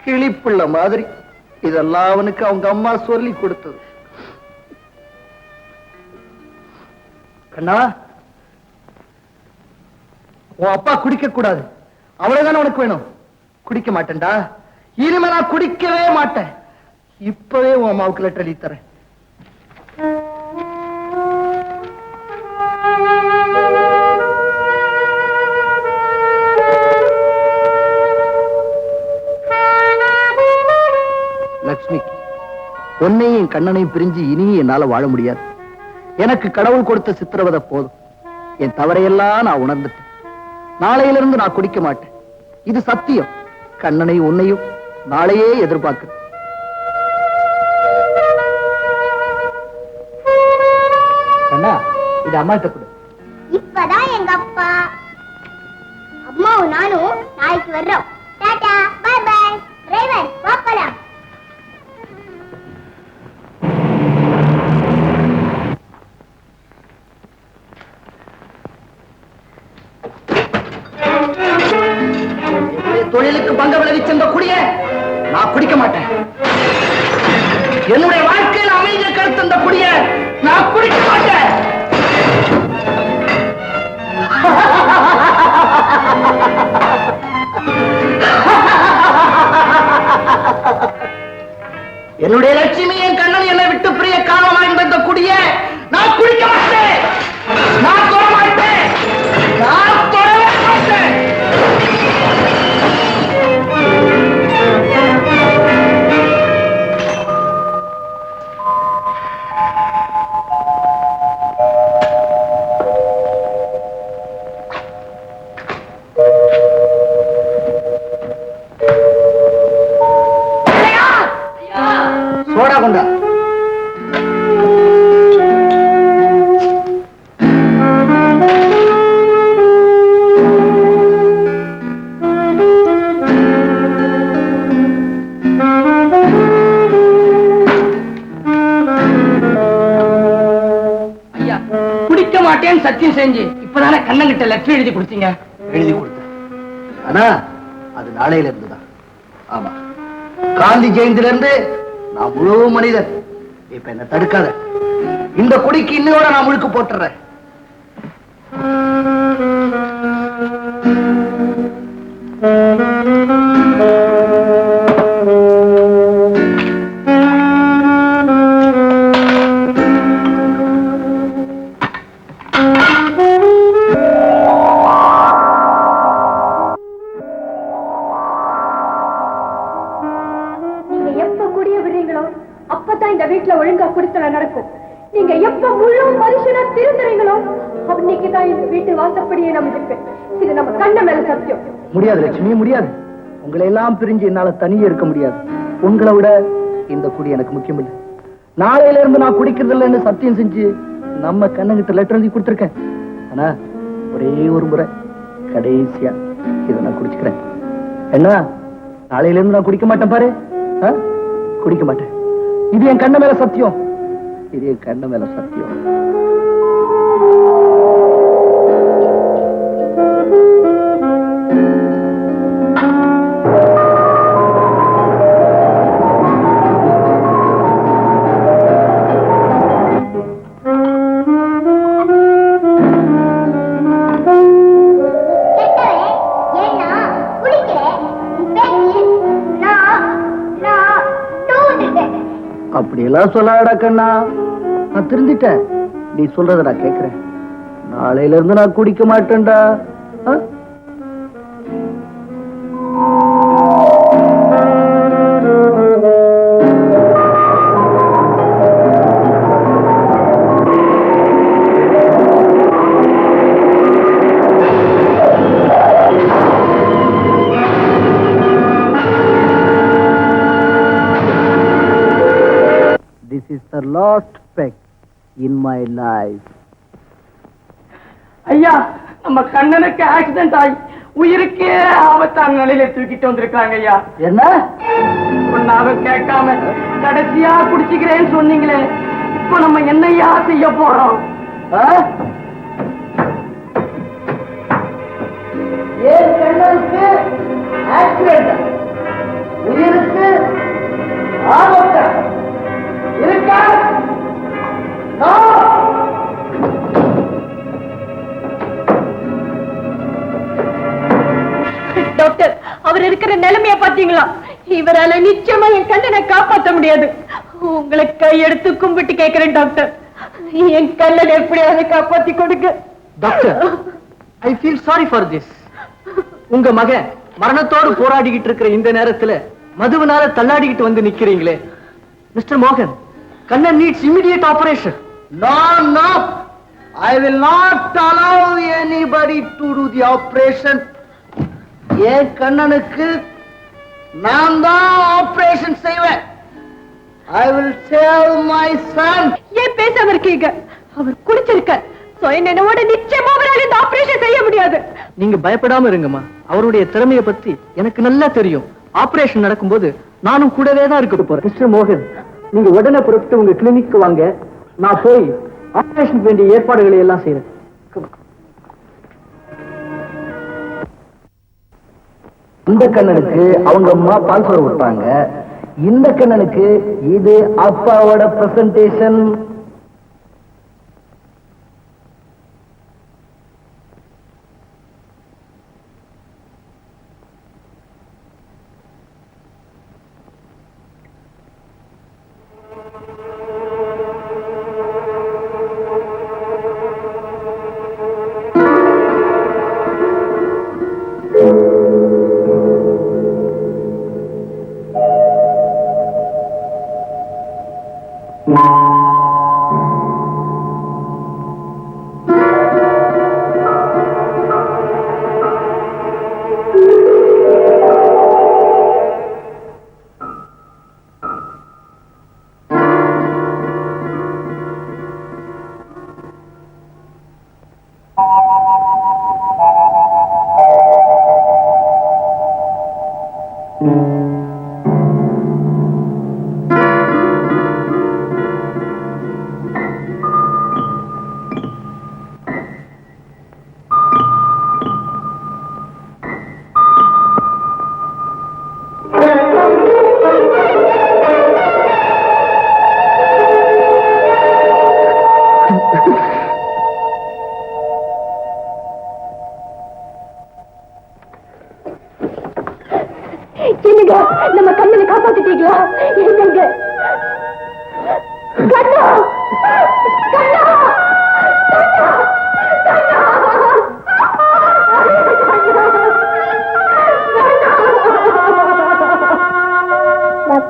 கிளிப்புள்ள மாதிரி இதெல்லாம் அவனுக்கு அவங்க அம்மா சொல்லி கொடுத்தது. கண்ணா, உன் அப்பா குடிக்க கூடாது, அவ்வளவுதானே உனக்கு வேணும்? குடிக்க மாட்டேன்டா. இனிமே நான் குடிக்கவே மாட்டேன். இப்பவே உன் அம்மாவுக்கு லெட்டர் எழுதி தரேன். லட்சுமிக்கு பொன்னையும் கண்ணனையும் பிரிஞ்சு இனியும் என்னால வாழ முடியாது. எனக்கு கடவுள் கொடுத்த சித்திரவதை போதும். என் தவறையெல்லாம் நான் உணர்ந்துட்டேன். நாளையிலிருந்து நான் குடிக்க மாட்டேன். இது சத்தியம். கண்ணனையும் உன்னையும் நாளையே எதிர்பார்க்கிறேன். கண்ணா, இது அம்மா கிட்ட கொடு. இப்பதான் எங்க அப்பா அம்மாவும் நானும் நாளைக்கு வர்றோம். Tata, by by. டிரைவர் போகலாம். தொழிலுக்கு பங்க விளைவிச்ச இந்த குடிய நான் குடிக்க மாட்டேன். என்னுடைய வாழ்க்கையில் அமைதியை கருத்து இந்த குடிய நான் குடிக்க மாட்டேன். என்னுடைய லட்சுமி என் கண்ணன் என்னை விட்டு பிரிய காரணமாக இருந்த இந்த குடிய நான் குடிக்க மாட்டேன். நான் தொட மாட்டேன். நான் தொடவே மாட்டேன். சோடா கொண்டா. ஐயா, குடிக்க மாட்டேன்னு சத்தியம் செஞ்சு இப்பதானே கண்ணங்கிட்ட லெட்டர் எழுதி கொடுத்தீங்க. எழுதி கொடுத்தேன். ஆனா அது நாளையில இருந்துதான். ஆமா, காந்தி ஜெயந்தில இருந்து நான் முழு மனிதன். இப்ப என்ன தடுக்காத. இந்த குடிக்கு இன்னையோட நான் முழுக்க போட்டுறேன். நீங்க எப்ப விடுறீங்களோ அப்பதான் இந்த வீட்டுல ஒழுங்கா குடித்தல நடக்கும். நீங்க எப்ப முழு மனுஷனா திருந்துறீங்களோ அன்னைக்குதான் இந்த வீட்டு வாசப்படியே நம்ம இருப்பேன். இது நம்ம கண்ண மேல சத்தியம். முடியாது லட்சுமி, முடியாது. உங்களை எல்லாம் பிரிஞ்சு என்னால தனியே இருக்க முடியாது. உங்களை விட இந்த குடி எனக்கு முக்கியம் இல்லை. நாளையில இருந்து நான் குடிக்கிறது இல்லைன்னு சத்தியம் செஞ்சு நம்ம கண்ணங்கிட்ட லெட்டர் எழுதி கொடுத்துருக்கேன். ஆனா ஒரே ஒரு முறை கடைசியா இதை நான் குடிச்சுக்கிறேன். என்ன, நாளையில இருந்து நான் குடிக்க மாட்டேன் பாரு. குடிக்க மாட்டேன். இது என் கண்ண மேல சத்தியம். இது என் கண்ண மேல சத்தியம். அப்படியெல்லாம் சொல்லாடா கண்ணா, நான் திருந்திட்டேன். நீ சொல்றத நான் கேட்கிறேன். நாளையில இருந்து நான் குடிக்க மாட்டேன்டா. This is the last peg in my life. ஐயா, நம்ம கண்ணனுக்கு ஆக்சிடென்ட் ஆகி உயிருக்கே ஆபத்தான நிலையில தூக்கிட்டு வந்திருக்காங்க ஐயா. என்ன ஒன்னாலும் கேட்காம கடைசியா குடிச்சுக்கிறேன்னு சொன்னீங்களே, இப்ப நம்ம என்னையா செய்ய போறோம்? ஏன் கண்ணனுக்கு ஆக்சிடென்ட், உயிருக்கு ஆபத்து இருக்கா? டாக்டர், அவர் இருக்கிற நிலைமைய பாத்தீங்களா? இவரால நிச்சயமா என் கண்ணனை காப்பாற்ற முடியாது. உங்களை கையெடுத்து கும்பிட்டு கேட்கிறேன் டாக்டர், என் கண்ணனை எப்படியாவது காப்பாத்தி கொடுங்க. Doctor, I feel sorry for this. உங்க மகன் மரணத்தோடு போராடிக்கிட்டு இருக்கிற இந்த நேரத்துல மதுவினால தள்ளாடிக்கிட்டு வந்து நிக்கிறீங்களே. மிஸ்டர் மோகன், Kannan needs immediate operation. No, no. I will not allow anybody to do the operation. ஏன் கண்ணனுக்கு நான் தான் ஆபரேஷன் செய்வேன். I will save my son. ஏன் பேசாம இருக்கீங்க? அவர் குடிச்சிருக்க சுய நினைவோட நிச்சயமா அவரால் இந்த ஆபரேஷன் செய்ய முடியாது. நீங்க பயப்படாம இருங்கம்மா. அவருடைய திறமையை பத்தி எனக்கு நல்லா தெரியும். ஆபரேஷன் நடக்கும்போது நானும் கூடவே தான் இருக்க போறேன். மிஸ்டர் மோகன், நீங்க உடனே புறப்பட்டு உங்க கிளினிக்கு வாங்க. நான் போய் ஆபரேஷன் வேண்டிய ஏற்பாடுகளை எல்லாம் செய்யறேன். இந்த கண்ணனுக்கு அவங்க அம்மா பால் சோறு கொடுப்பாங்க. இந்த கண்ணனுக்கு இது அப்பாவோட பிரசன்டேஷன்.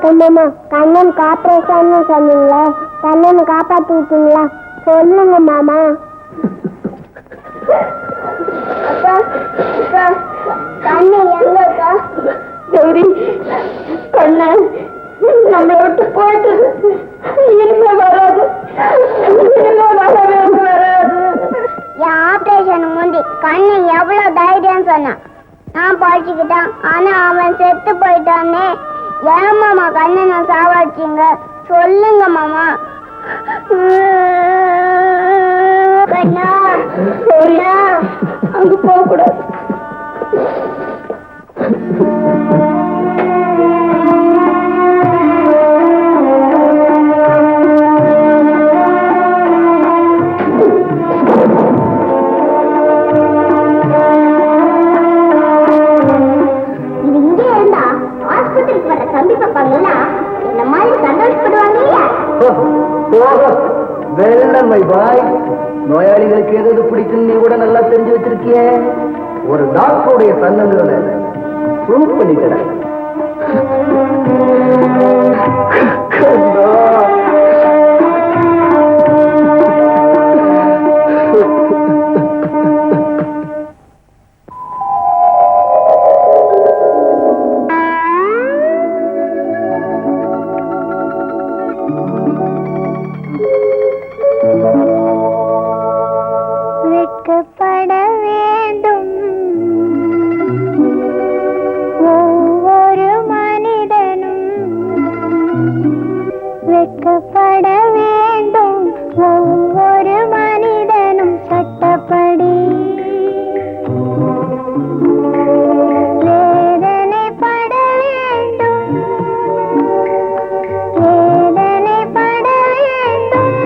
அம்மா கண்ணனுக்கு ஆபரேஷன் சொன்னீங்களே, கண்ணனை காப்பாத்தி விட்டீங்களா? சொல்லுங்க மாமா. அக்கா அக்கா கண்ணு எங்கக்கா? கௌரி கண்ணன் நம்மளை விட்டு போயிட்டு இனிமே வராது, இனிமே வரவே வராது. என் ஆபரேஷன் முந்தி கண்ணு எவ்வளவு தைரியம் சொன்னான், நான் படிச்சுக்கிட்டான். ஆனா அவன் செத்து போயிட்டானே. ஏன் மாமா கண்ணனை சாவாச்சிங்க? சொல்லுங்க மாமா. கண்ணா கண்ணா அங்க போக கூடாது. நோயாளிகளுக்கு எது பிடிக்கும் நீ கூட நல்லா தெரிஞ்சு வச்சிருக்கிய. ஒரு டாக்டருடைய சன்னங்களை ப்ரூவ் பண்ணிக்கிறேன். வெட்கப்பட வேண்டும் ஒவ்வொரு மனிதனும், வெட்கப்பட வேண்டும் ஒவ்வொரு மனிதனும். சட்டப்படி வேதனைப்பட வேண்டும், வேதனைப்பட வேண்டும்.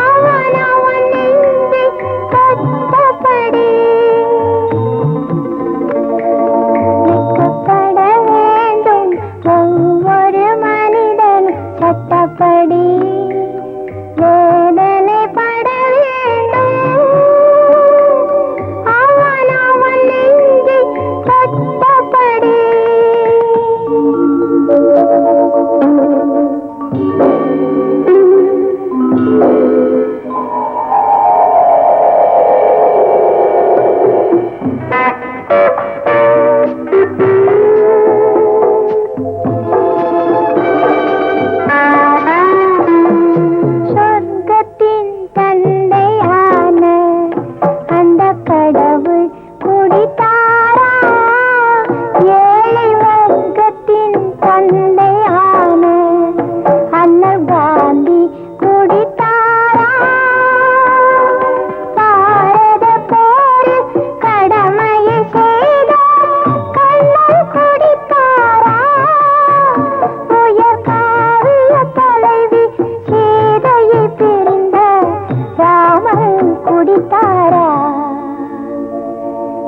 அவன் அவன் நெஞ்சை கட்டப்படி வெட்கப்பட வேண்டும் ஒவ்வொரு மனிதனும். சட்டப்படி வேதனைப்பட வேண்டும், அவன் அவன் நெஞ்சை கட்டப்படி. சொர்க்கத்தின் தந்தையான அந்த கடவுள் குடித்தாரா? ஏழை வர்க்கத்தின் தந்தையான அண்ணல் காந்தி குடித்தாரா? பாரத போரில் கடமையை செய்த கண்ணன் குடித்தாரா? உயர் காவிய தலைவி சீதையை பிரிந்த ராமன் குடித்தாரா?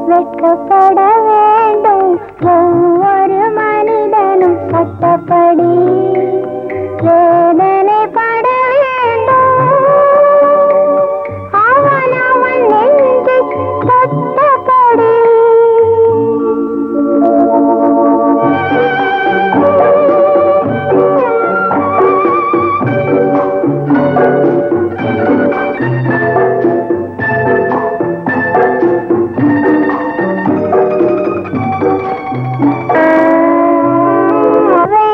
வெட்கப்பட வேண்டும் ஒவ்வொரு மனிதனும். சட்டப்படி வேதனைப்பட வேண்டும், அவன் அவன் நெஞ்சை கட்டப்படி. அவை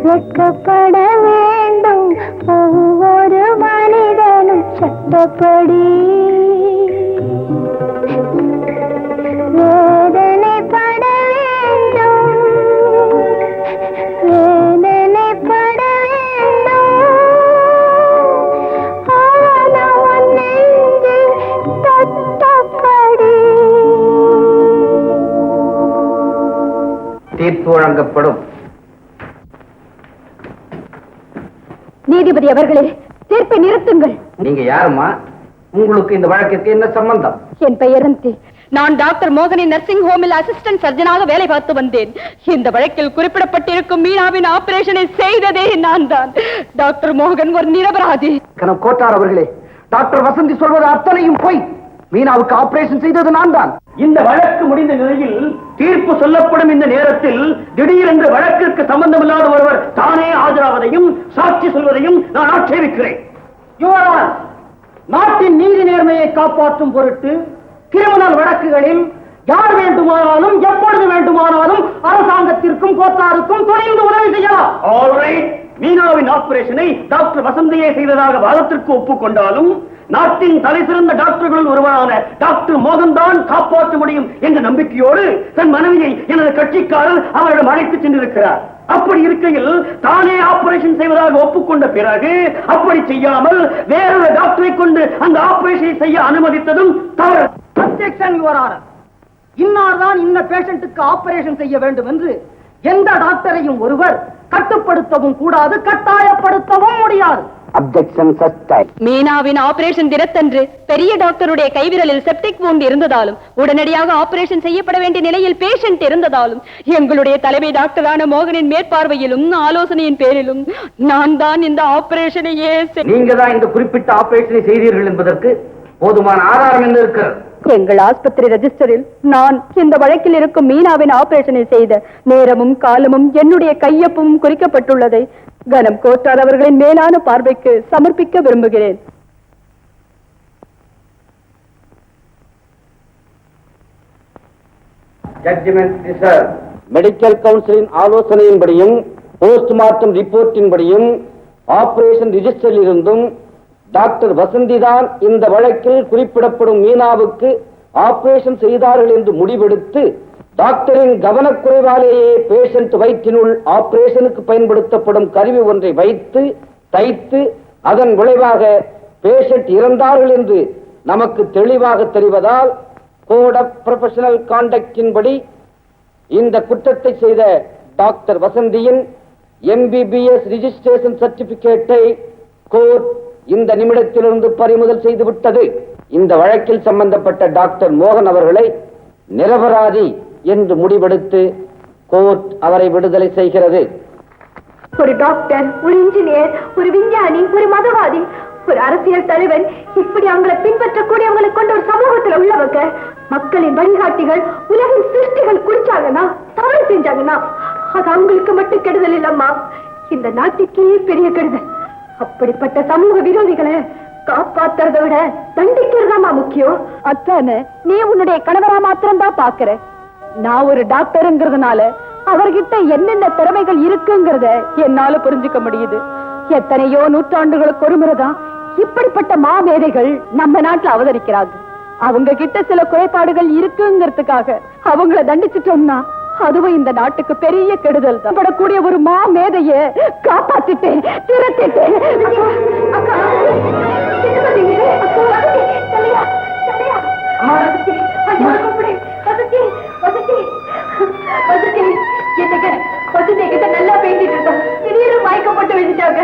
வெட்கப்பட வேண்டும் ஒவ்வொரு மனிதனும் சட்டப்படி. வேதனைப்பட வேண்டும், வேதனைப்பட வேண்டும். ஆனவன் நெஞ்சில் சட்டப்படி. தீர்ப்பு வழங்கப்படும். நீதிபதி அவர்களே, தீர்ப்பை நிறுத்துங்கள். நீங்க யாருமா? உங்களுக்கு இந்த வழக்கிற்கு என்ன சம்பந்தம்? என் பெயர் அந்தி. நான் டாக்டர் மோகனின் நர்சிங் ஹோமில் அசிஸ்டன்ட் சர்ஜனாக வேலை பார்த்து வந்தேன். இந்த வழக்கில் குறிப்பிடப்பட்டிருக்கும் மீனாவின் ஆபரேஷனை செய்ததே நான் தான். டாக்டர் மோகன் ஒரு நிரபராதி. கனம் கோட்டார் அவர்களே, டாக்டர் வசந்தி சொல்வது அத்தனையும் போய். மீனாவுக்கு ஆபரேஷன் செய்தது நான் தான். இந்த வழக்கு முடிந்த நிலையில் தீர்ப்பு சொல்லப்படும் இந்த நேரத்தில் திடீரென்று வழக்கிற்கு சம்பந்தமில்லாத ஒருவர் தானே ஆஜராவதையும் சாட்சி சொல்வதையும் நான் ஆட்சேபிக்கிறேன். நாட்டின் நீதி நேர்மையை காப்பாற்றும் பொருட்டு கிரிமினல் வழக்குகளில் யார் வேண்டுமானாலும் எப்பொழுது வேண்டுமானாலும் அரசாங்கத்திற்கும் கோத்தாருக்கும் துணிந்து உதவி செய்யலாம். ஆல்ரைட், மீனாவின் ஆபரேஷனை டாக்டர் வசந்தியே செய்ததாக வாதத்திற்கு ஒப்புக்கொண்டாலும் நாட்டின் தலை சிறந்த டாக்டர்கள் ஒருவரான டாக்டர் மோகன் தான் காப்பாற்ற முடியும் என்ற நம்பிக்கையோடு தன் மனைவியை எனது கட்சிக்காரர் அவரிடம் அழைத்து சென்றிருக்கிறார். அப்படி இருக்கையில் தானே ஆபரேஷன் செய்வதாக ஒப்புக்கொண்ட பிறகு அப்படி செய்யாமல் வேறொரு டாக்டரை கொண்டு அந்த ஆபரேஷனை செய்ய அனுமதித்ததும் தவறு. Objection your honour. இன்னார்தான் இந்த பேஷண்ட்டுக்கு ஆபரேஷன் செய்ய வேண்டும் என்று எந்த டாக்டரையும் ஒருவர் கட்டுப்படுத்தவும் கூடாது, கட்டாயப்படுத்தவும் முடியாது. Objection sustain. மீனாவின் ஆபரேஷன் தினத்தன்று பெரிய டாக்டருடைய கைவிரலில் செப்டிக் வூண்ட் இருந்ததாலும் உடனடியாக ஆபரேஷன் செய்யப்பட வேண்டிய நிலையில் பேஷண்ட் இருந்ததாலும் எங்களுடைய தலைமை டாக்டரான மோகனின் மேற்பார்வையிலும் ஆலோசனையின் பேரிலும் நான் தான் இந்த ஆபரேஷனையே நீங்க தான் இந்த குறிப்பிட்ட ஆபரேஷனை செய்தீர்கள் என்பதற்கு போதுமான ஆதாரம் என்ன இருக்கிறது? எங்கள் ஆஸ்பத்திரி ரெஜிஸ்டரில் நான் இந்த வழக்கில் இருக்கும் மீனாவின் ஆபரேஷனை செய்த நேரமும் காலமும் என்னுடைய கையொப்பமும் குறிக்கப்பட்டுள்ளதை கனம் கோட்டார் அவர்களின் மேலான பார்வைக்கு சமர்ப்பிக்க விரும்புகிறேன். மெடிக்கல் கவுன்சிலின் ஆலோசனையின்படியும் போஸ்ட்மார்ட்டம் ரிப்போர்ட்டின்படியும் ஆபரேஷன் ரிஜிஸ்டரில் இருந்தும் டாக்டர் வசந்தி தான் இந்த வழக்கில் குறிப்பிடப்படும் மீனாவுக்கு ஆபரேஷன் செய்தார்கள் என்று முடிவெடுத்து டாக்டரின் கவனக்குறைவாலேயே பேஷண்ட் வயிற்றினுள் ஆபரேஷனுக்கு பயன்படுத்தப்படும் கருவி ஒன்றை வைத்து தைத்து அதன் விளைவாக பேஷண்ட் இறந்தார்கள் என்று நமக்கு தெளிவாக தெரிவதால் கோட் ஆஃப் ப்ரொஃபஷனல் கான்டக்டின் படி இந்த குற்றத்தை செய்த டாக்டர் வசந்தியின் MBBS ரிஜிஸ்ட்ரேஷன் சர்டிபிகேட்டை கோர்ட் இந்த நிமிடத்திலிருந்து பறிமுதல் செய்துவிட்டது. இந்த வழக்கில் சம்பந்தப்பட்ட டாக்டர் மோகன் அவர்களை நிரபராதி என்று முடிவெடுத்து கோர்ட் அவரை விடுதலை செய்கிறது. ஒரு டாக்டர், ஒரு இன்ஜினியர், ஒரு விஞ்ஞானி, ஒரு மதவாதி, ஒரு அரசியல் தலைவன், இப்படி அவங்களை பின்பற்றக்கூடியவங்களை கொண்ட ஒரு சமூகத்துல உள்ளவங்க மக்களின் வழிகாட்டிகள், உலகின் சிருஷ்டிகள் குடிச்சாங்கன்னா, தவறு செஞ்சாங்கன்னா அது அவங்களுக்கு மட்டும் கெடுதல் இல்லம்மா, இந்த நாட்டுக்கே பெரிய கெடுதல். அப்படிப்பட்ட சமூக விரோதிகளை காப்பாத்துறதை விட தண்டிக்கிறதாமா முக்கியம். அத்தானே நீ உன்னுடைய கணவரா மாத்திரம் தான் பாக்குற. நான் ஒரு டாக்டருங்கிறதுனால அவர்கிட்ட என்னென்ன திறமைகள் இருக்குங்கிறத என்னால புரிஞ்சுக்க முடியுது. எத்தனையோ நூற்றாண்டுகளுக்கு ஒரு முறைதான் இப்படிப்பட்ட மாமேதைகள் நம்ம நாட்டுல அவதரிக்கிறாங்க. அவங்க கிட்ட சில குறைபாடுகள் இருக்குங்கிறதுக்காக அவங்கள தண்டிச்சிட்டோம்னா அதுவும் இந்த நாட்டுக்கு பெரிய கெடுதல் தான். படக்கூடிய ஒரு மாமேதைய காப்பாத்திட்டேன், திரட்டிட்டேன். நல்லா பேசிட்டு இருந்தோம், திடீர்னு மயக்கப்பட்டு விழுந்துட்டாங்க.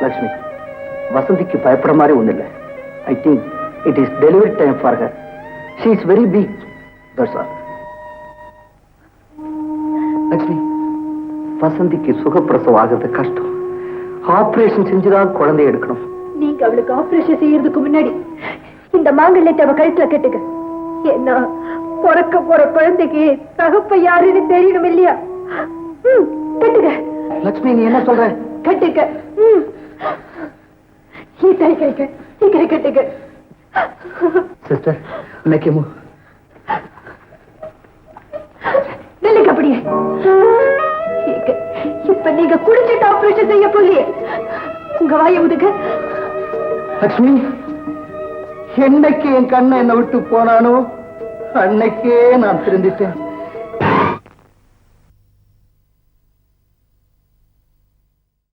லட்சுமி, வசந்திக்கு பயப்பட மாதிரி ஒண்ணு இல்லை. I think it is delivery time for her. She is very weak. That's all. Lakshmi, வசந்திக்கு சுகப்பிரசவம் ஆகிறது கஷ்டம். ஆபரேஷன் செஞ்சுதான் குழந்தைய எடுக்கணும். நீங்க அவளுக்கு ஆபரேஷன் செய்யறதுக்கு முன்னாடி இந்த மாங்கல்யத்தை அவ கழுத்துல கட்டுங்க. என்ன பிறக்க போற குழந்தைக்கு தகப்ப யாருன்னு தெரியணும் இல்லையா? கட்டுங்க. லட்சுமி, நீ என்ன சொல்ற? கட்டுங்க. சீக்கிரம் கட்டுங்க. Sister, make a move. நில்லுங்க அப்படி. முடிய இப்ப நீங்க குடிச்சிட்டு ஆபரேஷன் செய்ய போலியே உங்க வாயை உதுங்க. லட்சுமி, என்னைக்கு என் கண்ணை என்னை விட்டு போனானோ அன்னைக்கே நான் திருந்திட்டேன்.